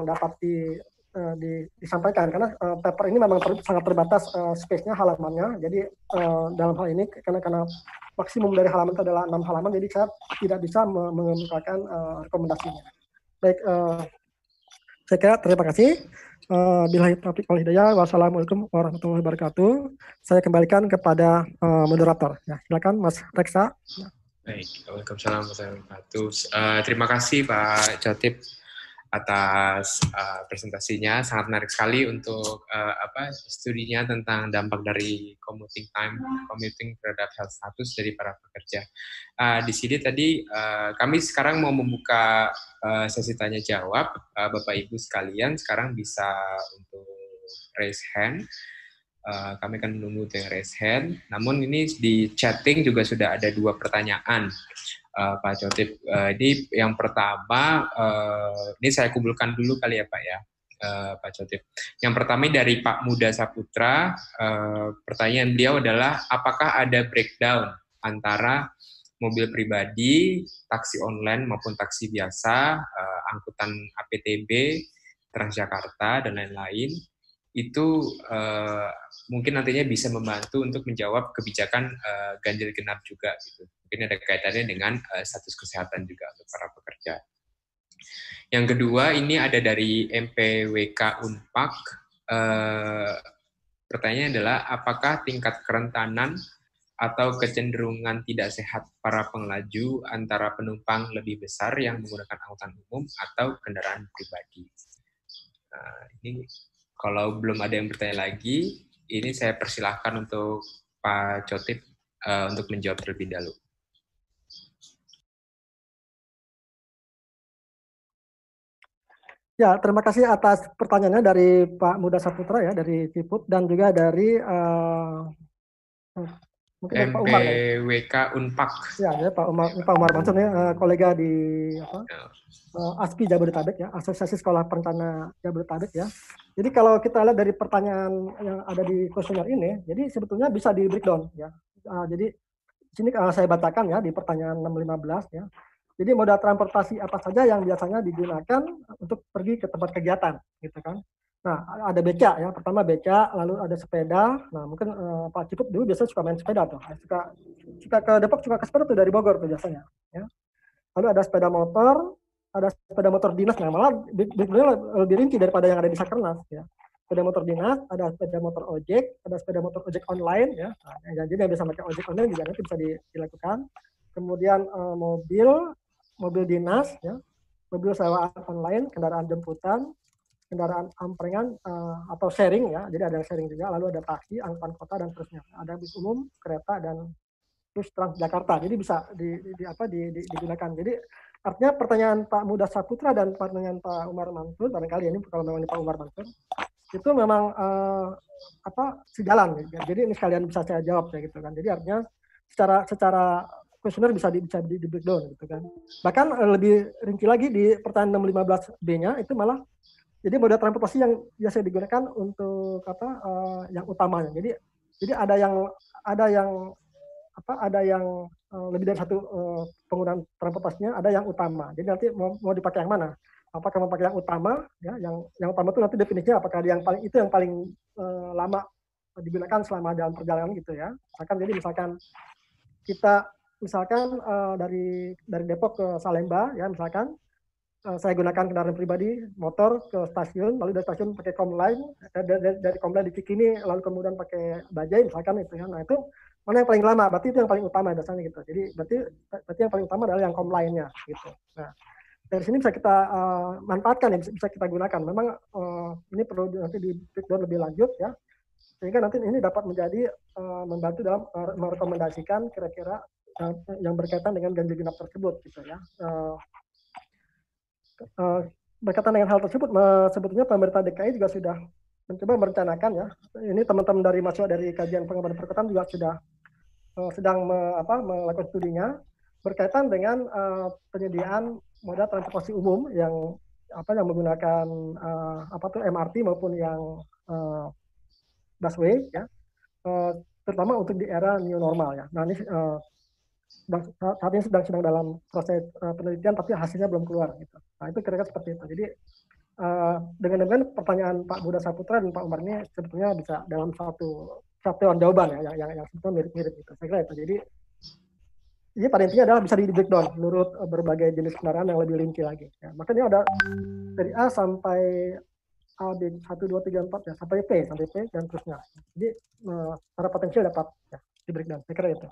dapat disampaikan, karena paper ini memang sangat terbatas space-nya, halamannya. Jadi dalam hal ini karena maksimum dari halaman itu adalah 6 halaman, jadi saya tidak bisa mengemukakan rekomendasinya. Baik, saya kira terima kasih. Billahi taufiq wal hidayah. Wassalamualaikum warahmatullahi wabarakatuh. Saya kembalikan kepada moderator. Ya, silakan Mas Reksa. Baik, waalaikumsalam warahmatullahi wabarakatuh. Terima kasih Pak Cotip atas presentasinya, sangat menarik sekali untuk studinya tentang dampak dari commuting terhadap health status dari para pekerja. Di sini tadi kami sekarang mau membuka sesi tanya jawab. Bapak Ibu sekalian sekarang bisa untuk raise hand. Kami akan menunggu dengan raise hand. Namun ini di chatting juga sudah ada 2 pertanyaan. Pak Cotip, ini yang pertama, ini saya kumpulkan dulu kali ya Pak ya, Pak Cotip. Yang pertama dari Pak Muda Saputra, pertanyaan beliau adalah apakah ada breakdown antara mobil pribadi, taksi online maupun taksi biasa, angkutan APTB, Transjakarta dan lain-lain, itu mungkin nantinya bisa membantu untuk menjawab kebijakan ganjil genap juga gitu. Mungkin ada kaitannya dengan status kesehatan juga untuk para pekerja. Yang kedua ini ada dari MPWK Unpak. Pertanyaannya adalah apakah tingkat kerentanan atau kecenderungan tidak sehat para pengelaju antara penumpang lebih besar yang menggunakan angkutan umum atau kendaraan pribadi? Ini kalau belum ada yang bertanya lagi, ini saya persilahkan untuk Pak Cotip untuk menjawab terlebih dahulu. Ya, terima kasih atas pertanyaannya dari Pak Muda Saputra ya, dari Ciput, dan juga dari mungkin dari Pak Umar ya. MPWK Unpak. Ya, ya Pak Umar Mansur ya, kolega di apa, Ya. ASPI Jabodetabek ya, Asosiasi Sekolah Perencana Jabodetabek ya. Jadi kalau kita lihat dari pertanyaan yang ada di kuesioner ini, jadi sebetulnya bisa di breakdown ya. Jadi di sini saya bacakan ya di pertanyaan 615 ya. Jadi moda transportasi apa saja yang biasanya digunakan untuk pergi ke tempat kegiatan, gitu kan? Nah, ada beca ya. Pertama beca, lalu ada sepeda. Nah, mungkin Pak Ciput dulu biasanya suka main sepeda tuh. Suka ke Depok, suka ke sepeda tuh dari Bogor tuh biasanya. Ya. Lalu ada sepeda motor dinas. Nah, malah lebih rinci daripada yang ada di Sakernas. Ya. Sepeda motor dinas, ada sepeda motor ojek, ada sepeda motor ojek online. Ya. Nah, jadi yang bisa pakai ojek online juga nanti bisa dilakukan. Kemudian mobil dinas, ya, mobil sewaan online, kendaraan jemputan, kendaraan amprengan atau sharing ya, jadi ada yang sharing juga, lalu ada taksi, angkutan kota dan seterusnya, ada bis umum, kereta dan bus Transjakarta, jadi bisa digunakan. Jadi artinya pertanyaan Pak Muda Saputra dan pertanyaan Pak Umar Mansur, barangkali ini kalau memang Pak Umar Mansur, itu memang sejalan. Jadi ini sekalian bisa saya jawab ya gitu kan. Jadi artinya secara kuesioner bisa di breakdown gitu kan. Bahkan lebih rinci lagi di pertanyaan 615B-nya itu malah jadi moda transportasi yang biasa digunakan untuk yang utamanya. Jadi ada yang lebih dari satu penggunaan transportasinya, ada yang utama. Jadi nanti mau dipakai yang mana? Apakah mau pakai yang utama? Ya, yang utama itu nanti definisinya apakah yang paling lama digunakan selama dalam perjalanan gitu ya. Misalkan kita dari Depok ke Salemba ya misalkan, saya gunakan kendaraan pribadi motor ke stasiun, lalu dari stasiun pakai komlain, dari komlain di Cikini lalu kemudian pakai bajai misalkan itu ya. Nah itu mana yang paling lama? Berarti itu yang paling utama biasanya gitu. Jadi berarti yang paling utama adalah yang komlainnya gitu. Nah dari sini bisa kita manfaatkan ya, bisa kita gunakan. Memang ini perlu nanti di breakdown lebih lanjut ya, sehingga nanti ini dapat menjadi membantu dalam merekomendasikan kira-kira yang berkaitan dengan ganjil genap tersebut gitu ya. Berkaitan dengan hal tersebut, sebetulnya pemerintah DKI juga sudah mencoba merencanakan ya. Ini teman-teman dari mahasiswa dari kajian pengembangan perkotaan juga sudah sedang melakukan studinya berkaitan dengan penyediaan moda transportasi umum yang menggunakan MRT maupun yang busway ya, terutama untuk di era new normal ya. Nah ini saat ini sedang dalam proses penelitian tapi hasilnya belum keluar gitu. Nah itu kira-kira seperti itu. Jadi dengan pertanyaan Pak Muda Saputra dan Pak Umar ini sebetulnya bisa dalam satu jawaban ya yang sebetulnya mirip-mirip gitu. Saya kira itu. Jadi pada intinya adalah bisa di breakdown menurut berbagai jenis kendaraan yang lebih rinci lagi. Ya. Makanya ada dari A sampai A, B, 1, 2, 3, 4 ya, sampai P dan terusnya. Jadi para potensial dapat ya, di breakdown. Saya kira itu.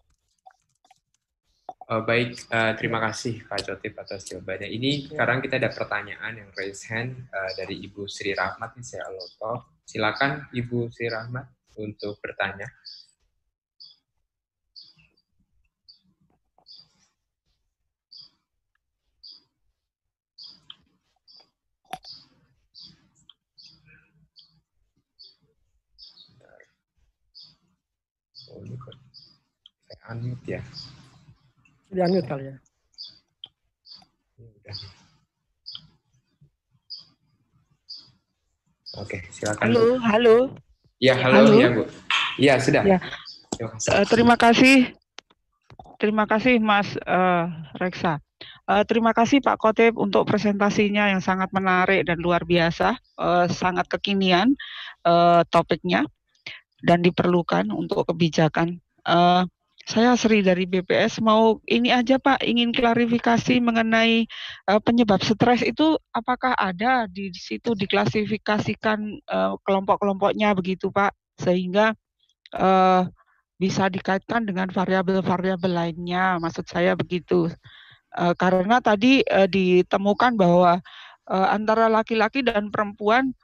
Baik, terima kasih Pak Cotip atas jawabannya. Ini sekarang kita ada pertanyaan yang raise hand dari Ibu Sri Rahmat, nih saya loto. Silakan Ibu Sri Rahmat untuk bertanya. Oh, ini kok saya unmute ya. Di unmute kali ya. Oke, silakan. Halo. Ya, halo ya Bu. Ya sudah. Ya. Terima kasih Mas Reksa. Terima kasih Pak Khotib untuk presentasinya yang sangat menarik dan luar biasa, sangat kekinian topiknya dan diperlukan untuk kebijakan. Saya Sri dari BPS, mau ini aja Pak, ingin klarifikasi mengenai penyebab stres itu apakah ada di situ diklasifikasikan kelompok-kelompoknya begitu Pak, sehingga bisa dikaitkan dengan variabel-variabel lainnya, maksud saya begitu. Karena tadi ditemukan bahwa antara laki-laki dan perempuan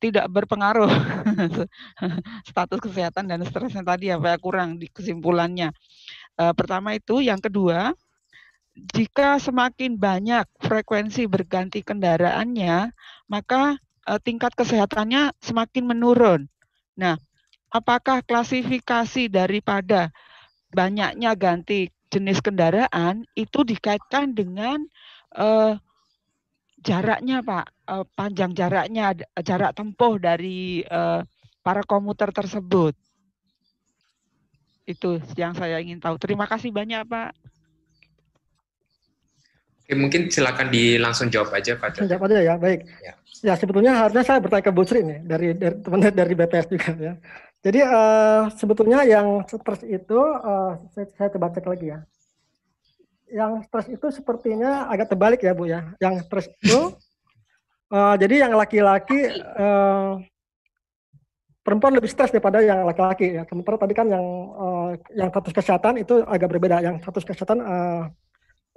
tidak berpengaruh status kesehatan dan stresnya tadi kurang di kesimpulannya. Pertama itu, yang kedua jika semakin banyak frekuensi berganti kendaraannya, maka tingkat kesehatannya semakin menurun. Nah, apakah klasifikasi daripada banyaknya ganti jenis kendaraan itu dikaitkan dengan jaraknya, Pak, panjang jaraknya, jarak tempuh dari para komuter tersebut? Itu yang saya ingin tahu. Terima kasih banyak, Pak. Oke, mungkin silakan langsung jawab aja, Pak. Langsung jawab aja ya, baik. Ya, sebetulnya harusnya saya bertanya ke Bu Sri nih, dari teman dari BPS juga ya. Jadi sebetulnya yang stres itu, saya coba cek lagi ya. Yang stres itu sepertinya agak terbalik ya Bu ya. Yang stres itu, jadi yang laki-laki, perempuan lebih stres daripada yang laki-laki ya. Sementara tadi kan yang status kesehatan itu agak berbeda. Yang status kesehatan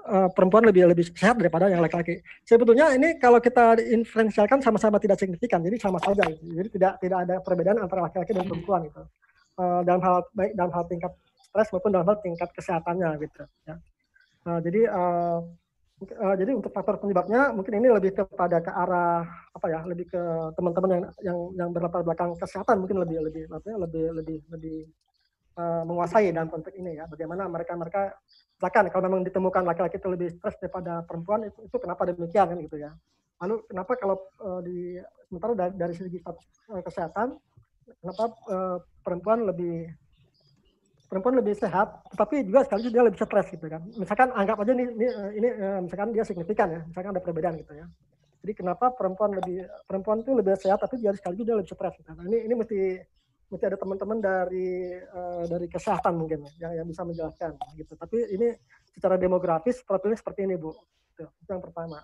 perempuan lebih sehat daripada yang laki-laki. Sebetulnya ini kalau kita diferensialkan sama-sama tidak signifikan, jadi sama saja. Jadi tidak ada perbedaan antara laki-laki dan perempuan gitu. Dalam hal baik dalam hal tingkat stres maupun dalam hal tingkat kesehatannya gitu. Ya. Jadi untuk faktor penyebabnya mungkin ini lebih kepada ke arah apa ya, lebih ke teman-teman yang berlatar belakang kesehatan mungkin lebih menguasai dalam konteks ini ya. Bagaimana mereka silakan kalau memang ditemukan laki-laki itu lebih stres daripada perempuan, itu kenapa demikian kan gitu ya. Lalu kenapa kalau sementara dari segi kesehatan kenapa perempuan lebih sehat, tetapi juga sekaligus dia lebih stres gitu kan. Misalkan anggap aja ini misalkan dia signifikan ya, misalkan ada perbedaan gitu ya. Jadi kenapa perempuan itu lebih sehat tapi dia sekaligus dia lebih stres gitu. Nah, ini mesti ada teman-teman dari kesehatan mungkin yang bisa menjelaskan gitu. Tapi ini secara demografis profilnya seperti ini Bu. Itu yang pertama.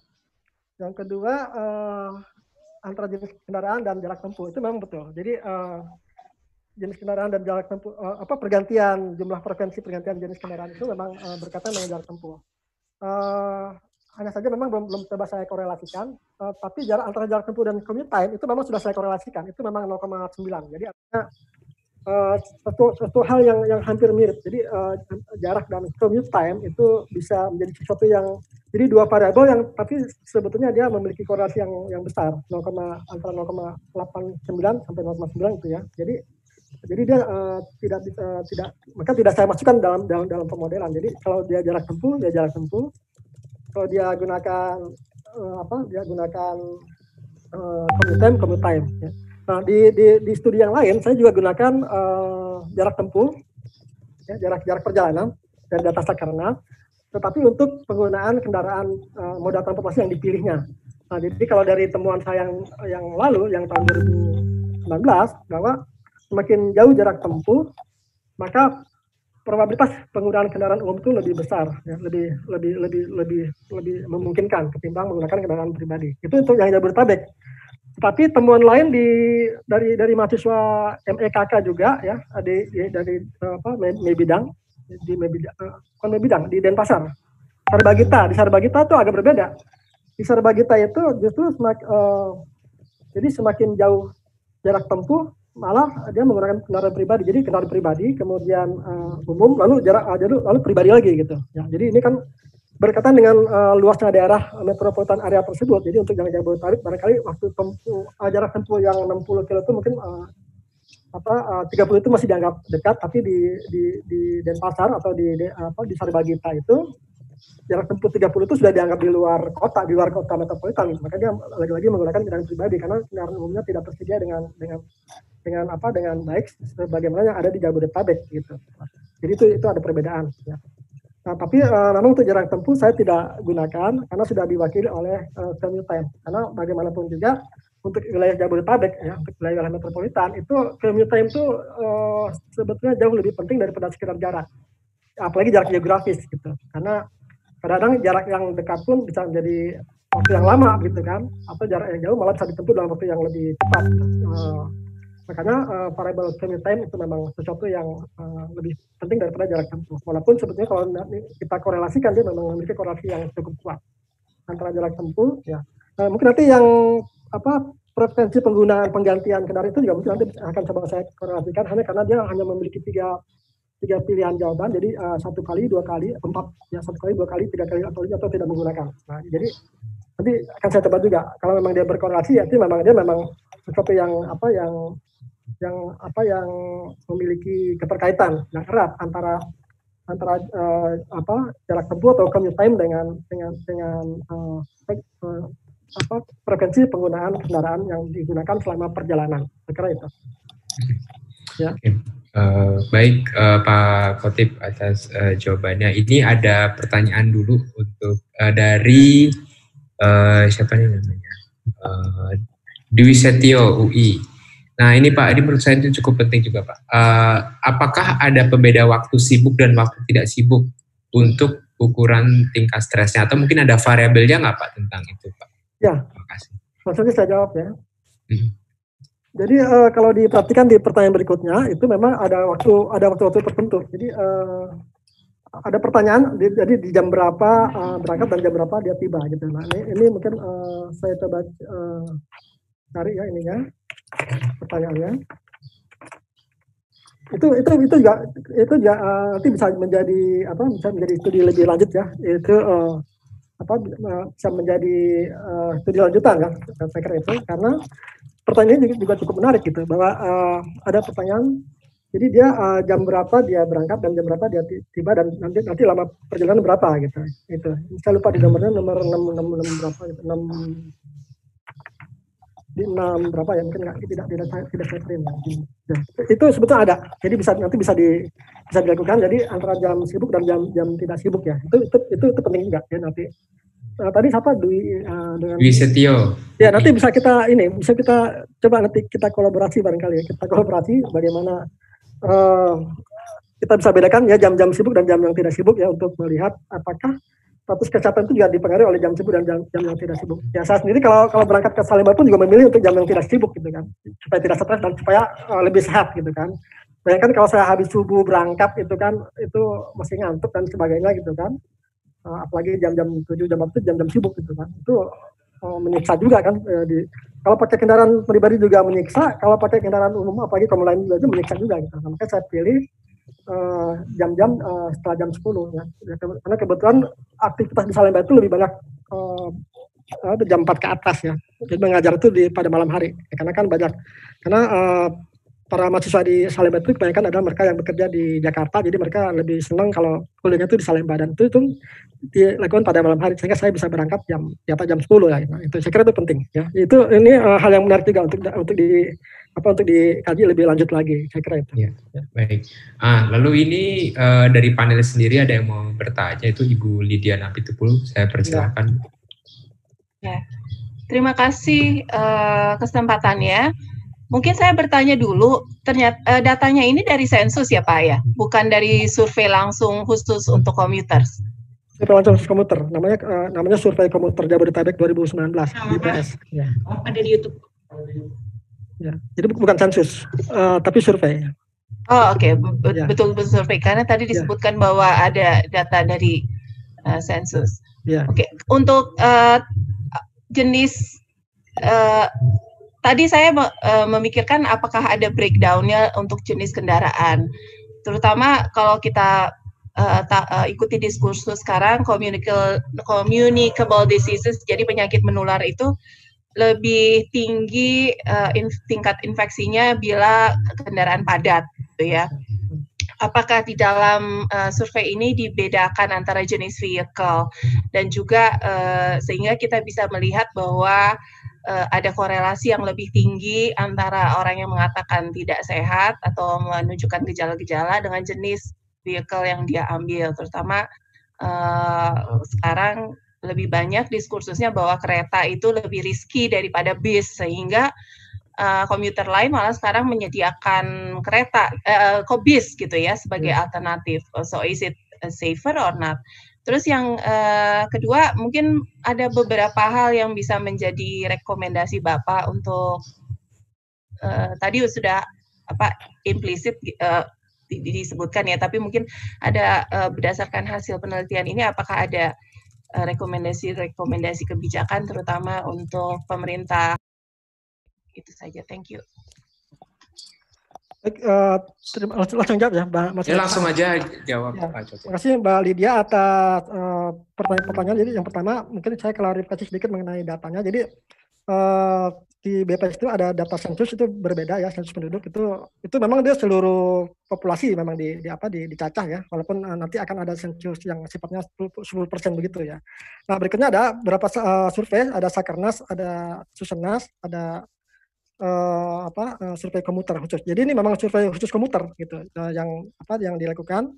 Yang kedua antara jenis kendaraan dan jarak tempuh itu memang betul. Jadi jenis kendaraan dan jarak tempuh pergantian jumlah frekuensi pergantian jenis kendaraan itu memang berkaitan dengan jarak tempuh. Hanya saja memang belum coba saya korelasikan, tapi antara jarak tempuh dan commute time itu memang sudah saya korelasikan, itu memang 0,9. Jadi artinya satu hal yang hampir mirip. Jadi jarak dan commute time itu bisa menjadi sesuatu yang, jadi dua variabel yang tapi sebetulnya dia memiliki korelasi yang besar, antara 0,89 sampai 0,9 itu ya. Jadi dia maka tidak saya masukkan dalam pemodelan. Jadi kalau dia jarak tempuh, dia jarak tempuh. Kalau dia gunakan commute time. Ya. Nah di studi yang lain saya juga gunakan jarak tempuh, ya, jarak perjalanan dari data Sakarna, tetapi untuk penggunaan kendaraan moda transportasi yang dipilihnya. Nah jadi kalau dari temuan saya yang lalu, yang tahun 2019, bahwa semakin jauh jarak tempuh, maka probabilitas penggunaan kendaraan umum itu lebih besar, ya, lebih memungkinkan ketimbang menggunakan kendaraan pribadi. Itu untuk yang Jabodetabek. Tapi temuan lain dari mahasiswa MEKK juga, ya, dari Mebidang, di Denpasar. Di Sarbagita itu agak berbeda. Di Sarbagita itu justru semakin jauh jarak tempuh, malah dia menggunakan kendaraan pribadi. Jadi kendaraan pribadi, kemudian umum, lalu pribadi lagi gitu. Ya, jadi ini kan berkaitan dengan luasnya daerah metropolitan area tersebut. Jadi untuk yang Jabodetabek barangkali waktu jarak tempuh yang 60 km itu mungkin 30 itu masih dianggap dekat, tapi di Denpasar atau di Sarbagita itu jarak tempuh 30 itu sudah dianggap di luar kota metropolitan. Maka dia lagi-lagi menggunakan kendaraan pribadi karena kendaraan umumnya tidak tersedia dengan baik sebagaimana yang ada di Jabodetabek gitu. Jadi itu ada perbedaan. Ya. Nah, tapi memang untuk jarak tempuh saya tidak gunakan karena sudah diwakili oleh commute time. Karena bagaimanapun juga untuk wilayah Jabodetabek, ya, untuk wilayah metropolitan itu commute time itu sebetulnya jauh lebih penting daripada sekedar jarak. Apalagi jarak geografis gitu. Karena kadang-kadang jarak yang dekat pun bisa menjadi waktu yang lama gitu kan, atau jarak yang jauh malah bisa ditempuh dalam waktu yang lebih cepat. Makanya variable commute time itu memang sesuatu yang lebih penting daripada jarak tempuh. Walaupun sebetulnya kalau kita korelasikan dia memang memiliki korelasi yang cukup kuat antara jarak tempuh. Ya, mungkin nanti yang frekuensi penggunaan penggantian kendaraan itu juga mungkin nanti akan coba saya korelasikan hanya karena dia hanya memiliki tiga pilihan jawaban. Jadi 1 kali, 2 kali, 4, ya 1 kali, 2 kali, 3 kali atau tidak menggunakan. Nah, jadi nanti akan saya coba juga. Kalau memang dia berkorelasi, ya itu memang dia sesuatu yang memiliki keterkaitan yang erat antara jarak tempuh atau commute time dengan frekuensi penggunaan kendaraan yang digunakan selama perjalanan. Saya kira itu. Ya. Baik Pak Khotib atas jawabannya. Ini ada pertanyaan dulu untuk dari siapa nih namanya? Dwi Setio UI. Nah ini Pak, ini menurut saya itu cukup penting juga Pak. Apakah ada pembeda waktu sibuk dan waktu tidak sibuk untuk ukuran tingkat stresnya? Atau mungkin ada variabelnya nggak Pak tentang itu Pak? Ya, terima kasih. Maksudnya saya jawab ya. Jadi kalau diperhatikan di pertanyaan berikutnya, itu memang ada waktu-waktu tertentu. Jadi ada pertanyaan, jadi di jam berapa berangkat dan jam berapa dia tiba gitu. Nah ini mungkin saya coba cari ya ininya pertanyaannya. Itu juga nanti bisa menjadi studi lebih lanjut ya. Itu bisa menjadi studi lanjutan ya. Saya kira itu karena pertanyaan ini juga cukup menarik gitu bahwa ada pertanyaan. Jadi dia jam berapa dia berangkat dan jam berapa dia tiba dan nanti lama perjalanan berapa gitu. Itu. Saya lupa di nomor 6 berapa gitu. 6 berapa ya mungkin tidak saya print ya. Itu sebetulnya ada. Jadi nanti bisa dilakukan. Jadi antara jam sibuk dan jam tidak sibuk ya. Itu penting juga ya nanti. Tadi siapa dengan Dwi Setio. Ya nanti bisa kita coba nanti kita kolaborasi barangkali ya. Kita kolaborasi bagaimana kita bisa bedakan ya jam-jam sibuk dan jam yang tidak sibuk ya untuk melihat apakah status kesehatan itu juga dipengaruhi oleh jam sibuk dan jam yang tidak sibuk. Ya saya sendiri kalau berangkat ke Salemba pun juga memilih untuk jam yang tidak sibuk gitu kan, supaya tidak stres dan supaya lebih sehat gitu kan. Bayangkan kalau saya habis subuh berangkat itu kan itu masih ngantuk dan sebagainya gitu kan. Apalagi jam-jam 7 jam itu jam-jam sibuk gitu kan. Itu menyiksa juga kan. Kalau pakai kendaraan pribadi juga menyiksa, kalau pakai kendaraan umum apalagi komuter lain juga itu menyiksa juga gitu. Nah, makanya saya pilih jam-jam setelah jam 10 ya. Karena kebetulan aktivitas di Salemba itu lebih banyak jam 4 ke atas ya. Jadi mengajar itu pada malam hari. Karena kan banyak para mahasiswa di Salemba itu kebanyakan adalah mereka yang bekerja di Jakarta, jadi mereka lebih senang kalau kuliahnya itu di Salemba dan itu dilakukan pada malam hari sehingga saya bisa berangkat jam 10 ya. Nah, itu saya kira itu penting ya. Ini hal yang menarik juga untuk dikaji lebih lanjut lagi, saya kira itu. Ya, baik. Lalu ini dari panel sendiri ada yang mau bertanya, itu Ibu Lydia Napitupul, saya persilakan. Ya. Terima kasih kesempatannya. Mungkin saya bertanya dulu, ternyata datanya ini dari sensus ya Pak ya, bukan dari survei langsung khusus untuk commuters. Survei langsung komuter, namanya survei komuter Jabodetabek 2019 di PS. Ya. Ada di YouTube. Ya, jadi bukan sensus, tapi survei. Oh oke. Betul-betul survei karena tadi disebutkan bahwa ada data dari sensus. Ya. Oke, untuk jenis tadi saya memikirkan apakah ada breakdown-nya untuk jenis kendaraan, terutama kalau kita ikuti diskursus sekarang communicable diseases, jadi penyakit menular itu lebih tinggi tingkat infeksinya bila kendaraan padat, gitu ya. Apakah di dalam survei ini dibedakan antara jenis vehicle dan juga sehingga kita bisa melihat bahwa ada korelasi yang lebih tinggi antara orang yang mengatakan tidak sehat atau menunjukkan gejala-gejala dengan jenis vehicle yang dia ambil, terutama sekarang lebih banyak diskursusnya bahwa kereta itu lebih riski daripada bis, sehingga komuter lain malah sekarang menyediakan kereta, bis gitu ya sebagai alternatif. So is it safer or not? Terus yang kedua, mungkin ada beberapa hal yang bisa menjadi rekomendasi Bapak untuk tadi sudah implisit disebutkan ya, tapi mungkin ada berdasarkan hasil penelitian ini, apakah ada rekomendasi kebijakan terutama untuk pemerintah? Itu saja, thank you. Baik, langsung jawab ya, Mas. Ya langsung aja jawab ya. Pak Cotep. Terima kasih Mbak Lydia atas pertanyaan-pertanyaan. Jadi yang pertama mungkin saya klarifikasi sedikit mengenai datanya. Jadi di BPS itu ada data sensus itu berbeda ya, sensus penduduk itu memang dia seluruh populasi memang dicacah ya, walaupun nanti akan ada sensus yang sifatnya 10% begitu ya. Nah berikutnya ada beberapa survei, ada Sakernas, ada Susenas, ada survei komuter khusus. Jadi ini memang survei khusus komuter gitu yang dilakukan.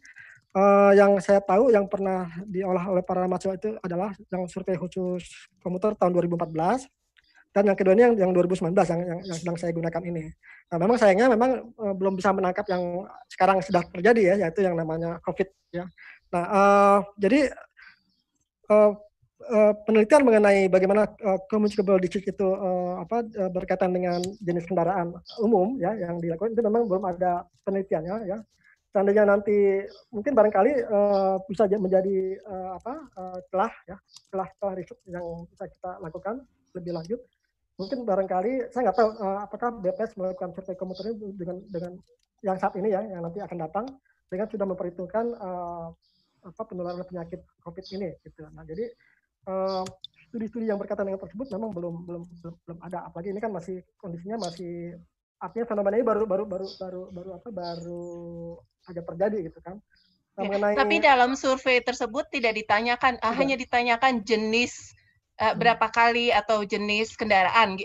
Yang saya tahu yang pernah diolah oleh para mahasiswa itu adalah yang survei khusus komuter tahun 2014 dan yang kedua ini yang 2019 yang sedang saya gunakan ini. Nah, memang sayangnya belum bisa menangkap yang sekarang sudah terjadi ya, yaitu yang namanya COVID ya. Nah, jadi penelitian mengenai bagaimana communicable disease itu berkaitan dengan jenis kendaraan umum ya yang dilakukan itu memang belum ada penelitiannya ya. Seandainya nanti mungkin barangkali bisa menjadi celah riset yang bisa kita lakukan lebih lanjut. Mungkin barangkali saya nggak tahu apakah BPS melakukan survei komuter ini dengan yang saat ini ya yang nanti akan datang dengan sudah memperhitungkan penularan penyakit COVID ini gitu. Nah jadi studi-studi yang berkaitan dengan tersebut memang belum ada, apalagi ini kan masih kondisinya masih artinya fenomena ini baru aja terjadi gitu kan. Nah, mengenai, tapi dalam survei tersebut tidak ditanyakan hanya ditanyakan jenis berapa kali atau jenis kendaraan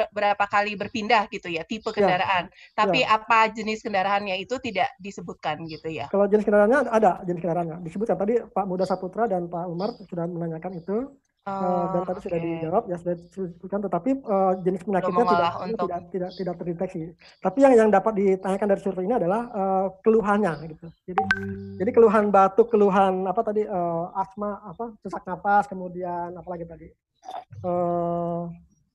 berapa kali berpindah gitu ya, tipe kendaraan. Tapi apa jenis kendaraannya itu tidak disebutkan gitu ya. Kalau jenis kendaraannya ada jenis kendaraannya disebutkan tadi Pak Muda Saputra dan Pak Umar sudah menanyakan itu dan tadi sudah dijawab ya, sudah disebutkan, tetapi jenis penyakitnya tidak terdeteksi. Tapi yang dapat ditanyakan dari survei ini adalah keluhannya gitu. Jadi keluhan batuk, keluhan asma, sesak napas, kemudian apalagi tadi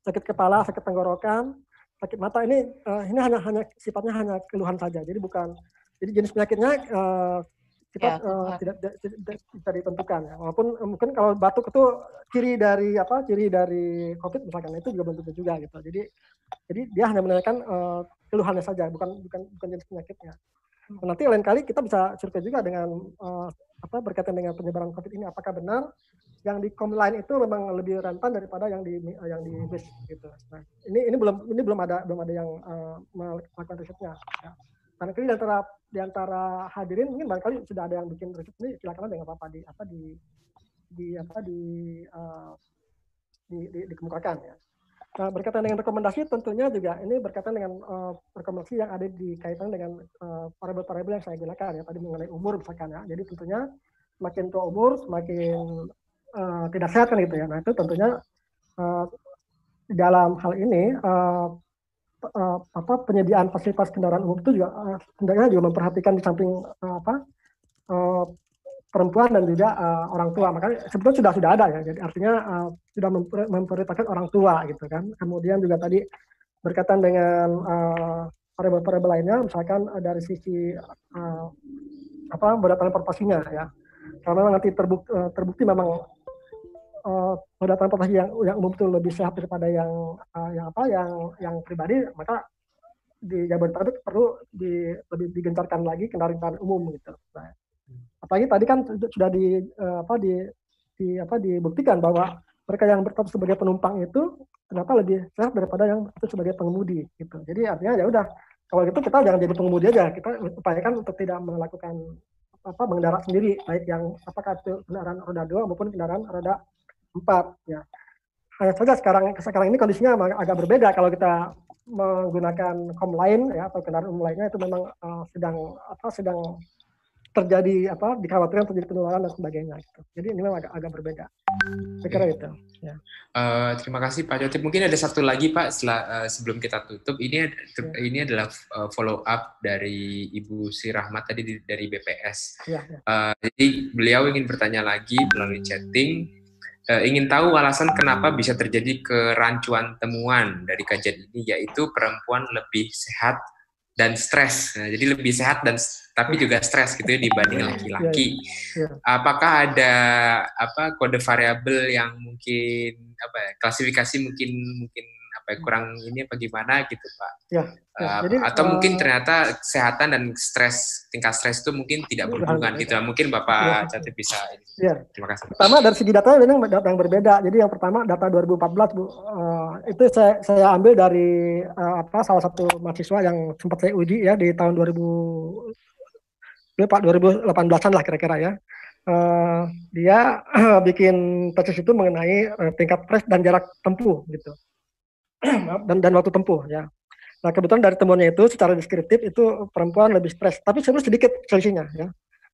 sakit kepala, sakit tenggorokan, sakit mata, ini hanya sifatnya hanya keluhan saja. Jadi jenis penyakitnya tidak bisa ditentukan ya. Walaupun mungkin kalau batuk itu ciri dari COVID misalkan, itu juga belum tentu juga gitu. Jadi dia hanya menanyakan keluhannya saja, bukan jenis penyakitnya. Nah, nanti lain kali kita bisa survei juga dengan berkaitan dengan penyebaran COVID ini, apakah benar yang di Comline itu memang lebih rentan daripada yang di BIS gitu. Nah, ini belum ada yang melakukan risetnya. Ya. Karena di antara hadirin mungkin barangkali sudah ada yang bikin riset ini, silakan dengan apa dikemukakan ya. Nah, berkaitan dengan rekomendasi tentunya juga ini berkaitan dengan rekomendasi yang ada dikaitan dengan variabel-variabel yang saya gunakan ya, tadi mengenai umur misalkan ya. Jadi tentunya semakin tua umur semakin tidak sehat kan gitu ya. Nah, itu tentunya dalam hal ini penyediaan fasilitas kendaraan umum itu juga hendaknya juga memperhatikan di samping perempuan dan juga orang tua. Makanya sebetulnya sudah ada ya. Jadi artinya sudah memprioritaskan orang tua gitu kan. Kemudian juga tadi berkaitan dengan variabel-variabel lainnya, misalkan dari sisi moda transportasinya ya. Kalau memang nanti terbukti memang moda transportasi yang umum itu lebih sehat daripada yang pribadi, maka di Jabodetabek perlu lebih digencarkan lagi kendaraan umum gitu. Nah, apalagi tadi kan sudah dibuktikan bahwa mereka yang berstatus sebagai penumpang itu ternyata lebih sehat daripada yang itu sebagai pengemudi gitu. Jadi artinya ya udah, kalau gitu kita jangan jadi pengemudi aja, kita upayakan untuk tidak melakukan mengendara sendiri, baik yang apakah itu kendaraan roda 2 maupun kendaraan roda 4 ya. Hanya saja sekarang ini kondisinya agak berbeda. Kalau kita menggunakan Comline ya atau kendaraan umum lainnya, itu memang sedang terjadi dikhawatirkan terjadi penularan dan sebagainya gitu. Jadi ini memang agak berbeda. Saya kira itu ya. Terima kasih Pak Cotep. Mungkin ada satu lagi Pak sebelum kita tutup. Ini adalah follow up dari Ibu Sri Rahmat tadi dari BPS. Ya. Jadi beliau ingin bertanya lagi melalui chatting. Ingin tahu alasan kenapa bisa terjadi kerancuan temuan dari kajian ini, yaitu perempuan lebih sehat dan stres. Nah, jadi lebih sehat tapi juga stres gitu ya dibanding laki-laki. Apakah ada kode variabel yang mungkin klasifikasi mungkin apa kurang ini apa gimana gitu Pak. Ya, jadi, atau mungkin ternyata kesehatan dan tingkat stres itu mungkin tidak berhubungan gitu. Mungkin Bapak Chatip bisa ini. Ya. Terima kasih. Pertama dari segi data memang data yang berbeda. Jadi yang pertama data 2014 Bu, itu saya ambil dari salah satu mahasiswa yang sempat saya uji ya di tahun 2018-an lah kira-kira ya. Dia bikin tesis itu mengenai tingkat stres dan jarak tempuh gitu. dan waktu tempuh ya. Nah kebetulan dari temuannya itu secara deskriptif itu perempuan lebih stres, tapi sebenarnya sedikit selisihnya ya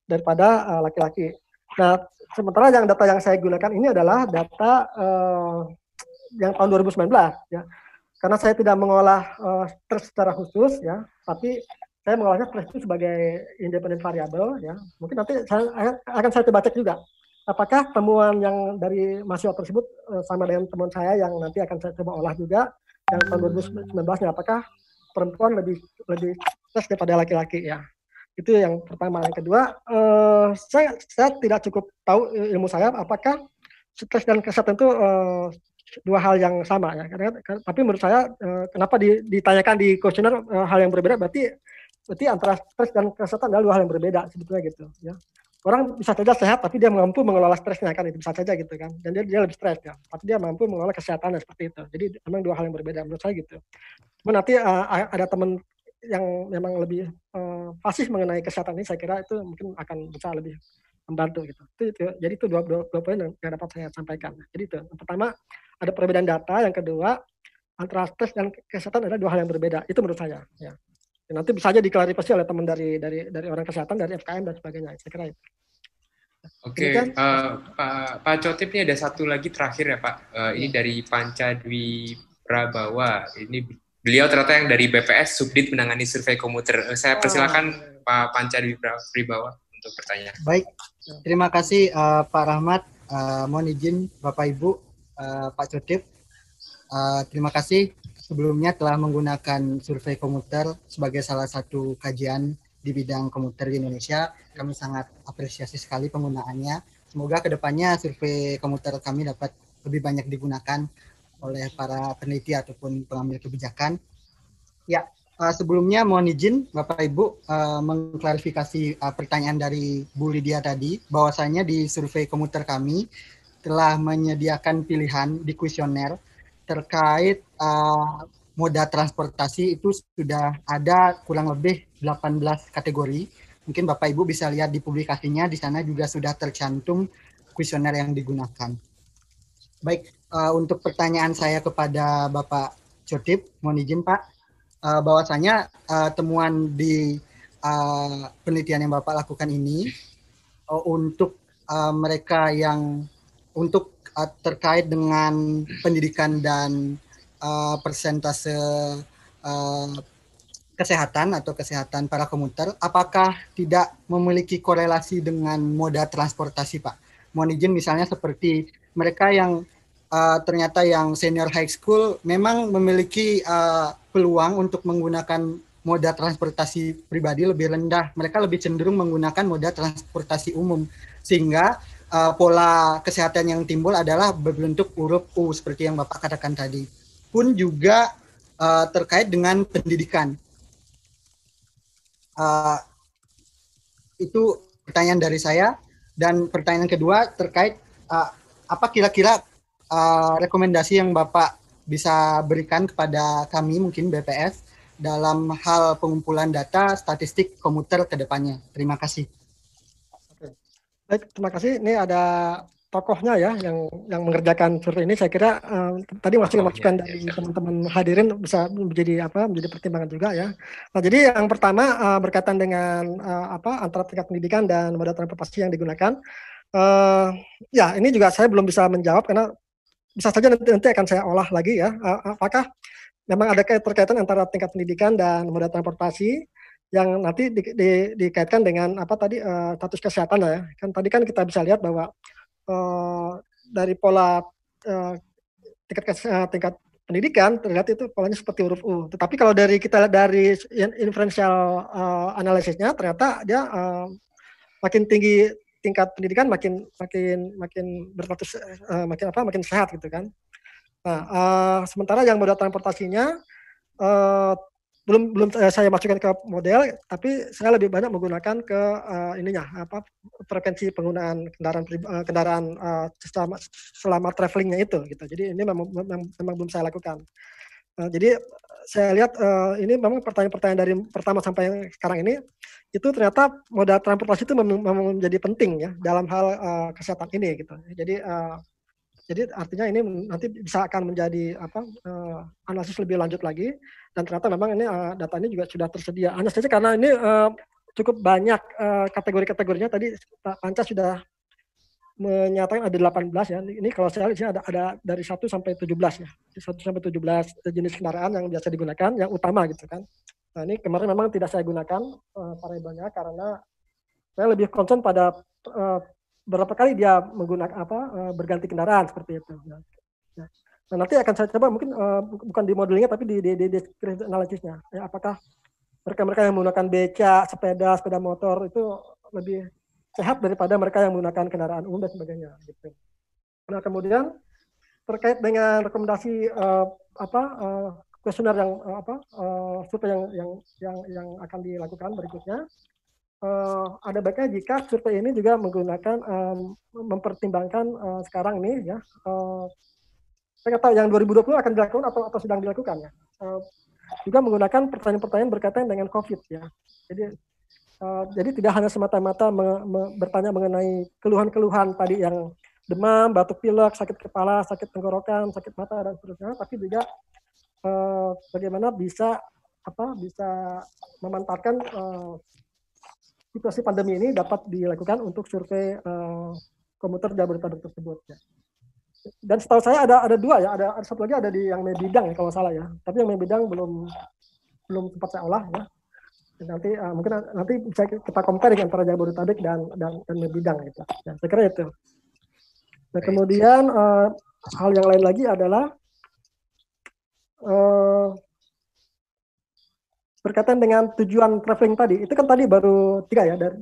daripada laki-laki. Nah sementara yang data yang saya gunakan ini adalah data yang tahun 2019 ya, karena saya tidak mengolah stres secara khusus ya, tapi saya mengolahnya stres itu sebagai independent variable ya. Mungkin nanti akan saya coba cek juga apakah temuan yang dari mahasiswa tersebut sama dengan temuan saya yang nanti akan saya coba olah juga yang tahun 2019-nya, apakah perempuan lebih stres daripada laki-laki ya. Itu yang pertama. Yang kedua, saya tidak cukup tahu ilmu saya apakah stres dan kesehatan itu dua hal yang sama ya. Tapi menurut saya kenapa ditanyakan di kuesioner hal yang berbeda, berarti antara stres dan kesehatan adalah dua hal yang berbeda sebetulnya gitu ya. Orang bisa saja sehat tapi dia mampu mengelola stresnya kan, itu bisa saja gitu kan, dan dia lebih stres ya, tapi dia mampu mengelola kesehatan seperti itu. Jadi memang dua hal yang berbeda menurut saya gitu. Cuma nanti ada teman yang memang lebih fasih mengenai kesehatan ini, saya kira itu mungkin akan bisa lebih membantu gitu. Jadi itu dua poin yang dapat saya sampaikan. Jadi itu yang pertama ada perbedaan data, yang kedua antara stres dan kesehatan adalah dua hal yang berbeda. Itu menurut saya ya. Nanti bisa aja diklarifikasi oleh teman dari orang kesehatan, dari FKM dan sebagainya. Saya kira itu. Oke, Pak Chatip ini ada satu lagi terakhir ya Pak. Ini dari Panca Dwi Prabawa. Ini beliau ternyata yang dari BPS Subdit menangani survei komuter. Saya persilakan Pak Panca Dwi Prabawa untuk bertanya. Baik, terima kasih Pak Rahmat. Mohon izin Bapak Ibu, Pak Chatip. Terima kasih sebelumnya telah menggunakan survei komuter sebagai salah satu kajian di bidang komuter di Indonesia. Kami sangat apresiasi sekali penggunaannya. Semoga kedepannya survei komuter kami dapat lebih banyak digunakan oleh para peneliti ataupun pengambil kebijakan. Ya, sebelumnya mohon izin Bapak Ibu mengklarifikasi pertanyaan dari Bu Lydia tadi, bahwasanya di survei komuter kami telah menyediakan pilihan di kuesioner terkait moda transportasi. Itu sudah ada kurang lebih 18 kategori. Mungkin Bapak Ibu bisa lihat di publikasinya, di sana juga sudah tercantum kuesioner yang digunakan. Baik, untuk pertanyaan saya kepada Bapak Chatip, mohon izin Pak, bahwasanya temuan di penelitian yang Bapak lakukan ini untuk mereka yang untuk terkait dengan pendidikan dan persentase kesehatan para komuter, apakah tidak memiliki korelasi dengan moda transportasi Pak? Mohon izin misalnya seperti mereka yang ternyata yang senior high school memang memiliki peluang untuk menggunakan moda transportasi pribadi lebih rendah. Mereka lebih cenderung menggunakan moda transportasi umum, sehingga pola kesehatan yang timbul adalah berbentuk huruf U seperti yang Bapak katakan tadi. Pun juga terkait dengan pendidikan. Itu pertanyaan dari saya. Dan pertanyaan kedua terkait apa kira-kira rekomendasi yang Bapak bisa berikan kepada kami mungkin BPS dalam hal pengumpulan data statistik komuter ke depannya. Terima kasih. Baik, terima kasih. Ini ada tokohnya ya yang mengerjakan survei ini. Saya kira tadi masukan dari teman-teman hadirin bisa menjadi pertimbangan juga ya. Nah, jadi yang pertama berkaitan dengan antara tingkat pendidikan dan moda transportasi yang digunakan. Ya, ini juga saya belum bisa menjawab karena bisa saja nanti akan saya olah lagi ya. Apakah memang ada keterkaitan antara tingkat pendidikan dan moda transportasi yang nanti dikaitkan dengan status kesehatan ya. Kan tadi kan kita bisa lihat bahwa dari pola tingkat pendidikan terlihat itu polanya seperti huruf U. Tetapi kalau kita lihat dari inferential analisisnya ternyata dia makin tinggi tingkat pendidikan makin berstatus makin sehat gitu kan. Nah, sementara yang moda transportasinya belum saya masukkan ke model, tapi saya lebih banyak menggunakan ke frekuensi penggunaan kendaraan selama travelingnya itu gitu. Jadi ini memang belum saya lakukan. Jadi saya lihat ini memang pertanyaan-pertanyaan dari pertama sampai yang sekarang ini itu ternyata moda transportasi itu memang menjadi penting ya dalam hal kesehatan ini gitu. Jadi artinya ini nanti bisa akan menjadi analisis lebih lanjut lagi, dan ternyata memang ini data ini juga sudah tersedia. Hanya saja karena ini cukup banyak kategori-kategorinya, tadi Pak Panca sudah menyatakan ada 18 ya. Ini kalau saya lihat ada dari 1 sampai 17 ya. 1 sampai 17 jenis kendaraan yang biasa digunakan, yang utama gitu kan. Nah ini kemarin memang tidak saya gunakan variabelnya karena saya lebih concern pada berapa kali dia menggunakan berganti kendaraan seperti itu. Nah, nanti akan saya coba mungkin bukan di modelingnya tapi di deskripsi analisisnya. Ya, apakah mereka yang menggunakan beca, sepeda motor itu lebih sehat daripada mereka yang menggunakan kendaraan umum dan sebagainya. Gitu. Nah kemudian terkait dengan rekomendasi kuesioner yang survei yang akan dilakukan berikutnya. Ada baiknya jika survei ini juga menggunakan mempertimbangkan sekarang ini ya, saya nggak tahu yang 2020 akan dilakukan atau sedang dilakukan ya, juga menggunakan pertanyaan-pertanyaan berkaitan dengan COVID ya. Jadi tidak hanya semata-mata bertanya mengenai keluhan-keluhan tadi yang demam, batuk pilek, sakit kepala, sakit tenggorokan, sakit mata dan seterusnya, tapi juga bagaimana bisa memanfaatkan situasi pandemi ini dapat dilakukan untuk survei komuter Jabodetabek tersebut. Ya. Dan setahu saya ada dua ya, ada satu lagi ada di yang Bidang ya kalau salah ya. Tapi yang Bidang belum sempat saya olah ya. Dan nanti mungkin nanti bisa kita compare antara Jabodetabek dan Bidang gitu. Ya, saya kira itu. Nah kemudian hal yang lain lagi adalah berkaitan dengan tujuan traveling tadi, itu kan tadi baru 3 ya, dari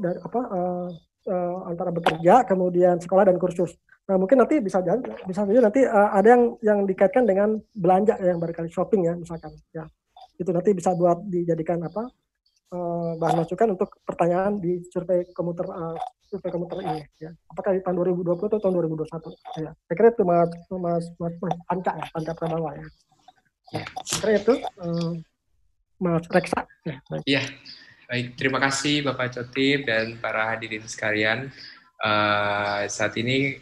antara bekerja, kemudian sekolah dan kursus. Nah mungkin nanti bisa saja nanti ada yang dikaitkan dengan belanja yang barangkali shopping ya misalkan, ya itu nanti bisa buat dijadikan bahan masukan untuk pertanyaan di survei komuter ini. Ya. Apakah di tahun 2020 atau tahun 2021? Ya. Saya kira itu Mas Panca Prabawa ya. Saya kira itu. Mas Reksa. Iya, baik. Terima kasih Bapak Cotip dan para hadirin sekalian. Saat ini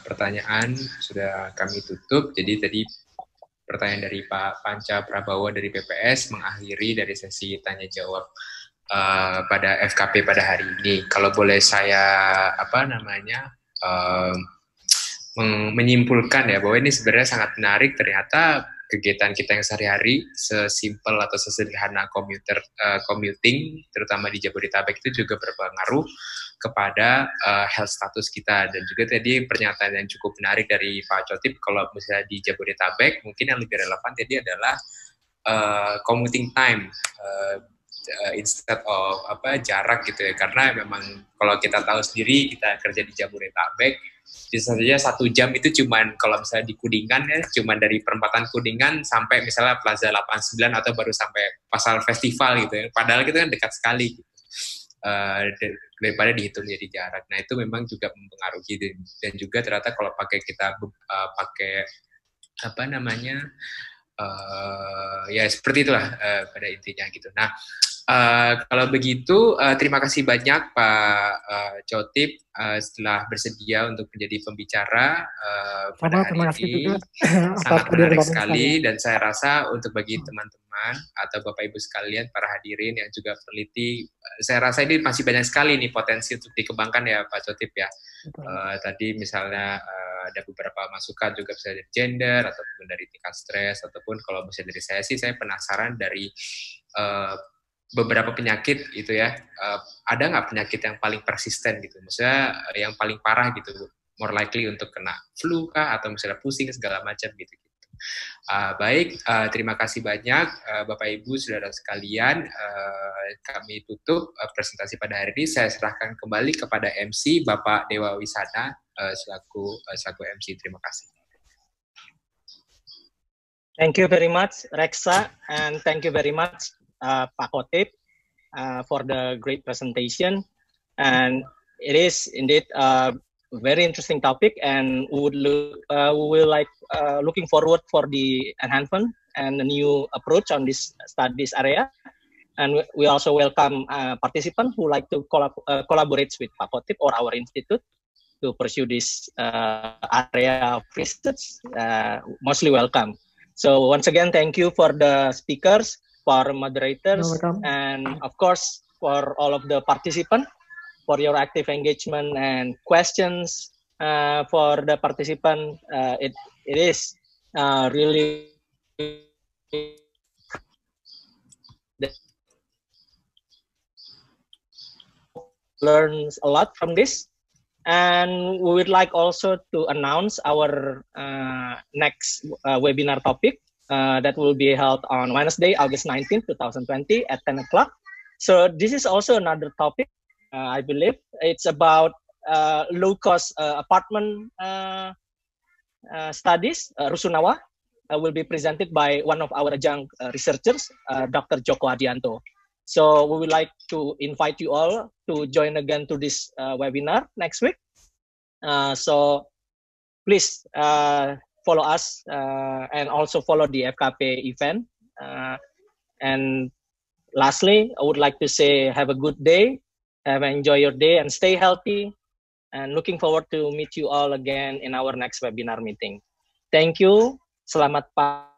pertanyaan sudah kami tutup. Jadi tadi pertanyaan dari Pak Panca Prabawa dari PPS mengakhiri dari sesi tanya jawab pada FKP pada hari ini. Kalau boleh saya menyimpulkan ya bahwa ini sebenarnya sangat menarik. Ternyata kegiatan kita yang sehari-hari sesimpel atau sesederhana commuting terutama di Jabodetabek itu juga berpengaruh kepada health status kita. Dan juga tadi pernyataan yang cukup menarik dari Pak Cotip, kalau misalnya di Jabodetabek mungkin yang lebih relevan tadi adalah commuting time instead of jarak gitu ya, karena memang kalau kita tahu sendiri kita kerja di Jabodetabek bisa saja 1 jam itu cuman kalau misalnya di Kuningan ya cuman dari perempatan Kuningan sampai misalnya Plaza 89 atau baru sampai Pasar Festival gitu ya, padahal itu kan dekat sekali gitu. Daripada dihitung jadi jarak. Nah itu memang juga mempengaruhi, dan juga ternyata kalau kita pakai ya seperti itulah pada intinya gitu. Nah kalau begitu terima kasih banyak Pak Cotip setelah bersedia untuk menjadi pembicara pada hari ini. Sangat menarik sekali, dan saya rasa untuk bagi teman-teman atau Bapak Ibu sekalian para hadirin yang juga peneliti, saya rasa ini masih banyak sekali nih potensi untuk dikembangkan ya Pak Cotip ya. Tadi misalnya ada beberapa masukan juga bisa dari gender ataupun dari tingkat stres, ataupun kalau misalnya dari saya sih saya penasaran dari beberapa penyakit gitu ya, ada nggak penyakit yang paling persisten gitu, maksudnya yang paling parah gitu, more likely untuk kena flu kah atau misalnya pusing segala macam gitu. Baik, terima kasih banyak Bapak Ibu saudara sekalian. Kami tutup presentasi pada hari ini. Saya serahkan kembali kepada MC Bapak Dewa Wisana selaku MC. Terima kasih. Thank you very much, Reksa, and thank you very much, Pak Khotib, for the great presentation. And it is indeed a very interesting topic, and we will looking forward for the enhancement and the new approach on this studies area. And we also welcome participants who like to collaborate with Pak Khotib or our institute to pursue this area of research. Mostly welcome. So once again, thank you for the speakers, for moderators, and of course for all of the participants for your active engagement and questions. For the participant, it is really learns a lot from this. And we would like also to announce our next webinar topic that will be held on Wednesday, August 19, 2020 at 10 o'clock. So this is also another topic, I believe. It's about low-cost apartment studies. Rusunawa will be presented by one of our adjunct researchers, Dr. Joko Adianto. So we would like to invite you all to join again to this webinar next week. So please follow us and also follow the FKP event. And lastly, I would like to say have a good day, enjoy your day, and stay healthy. And looking forward to meet you all again in our next webinar meeting. Thank you. Selamat pagi.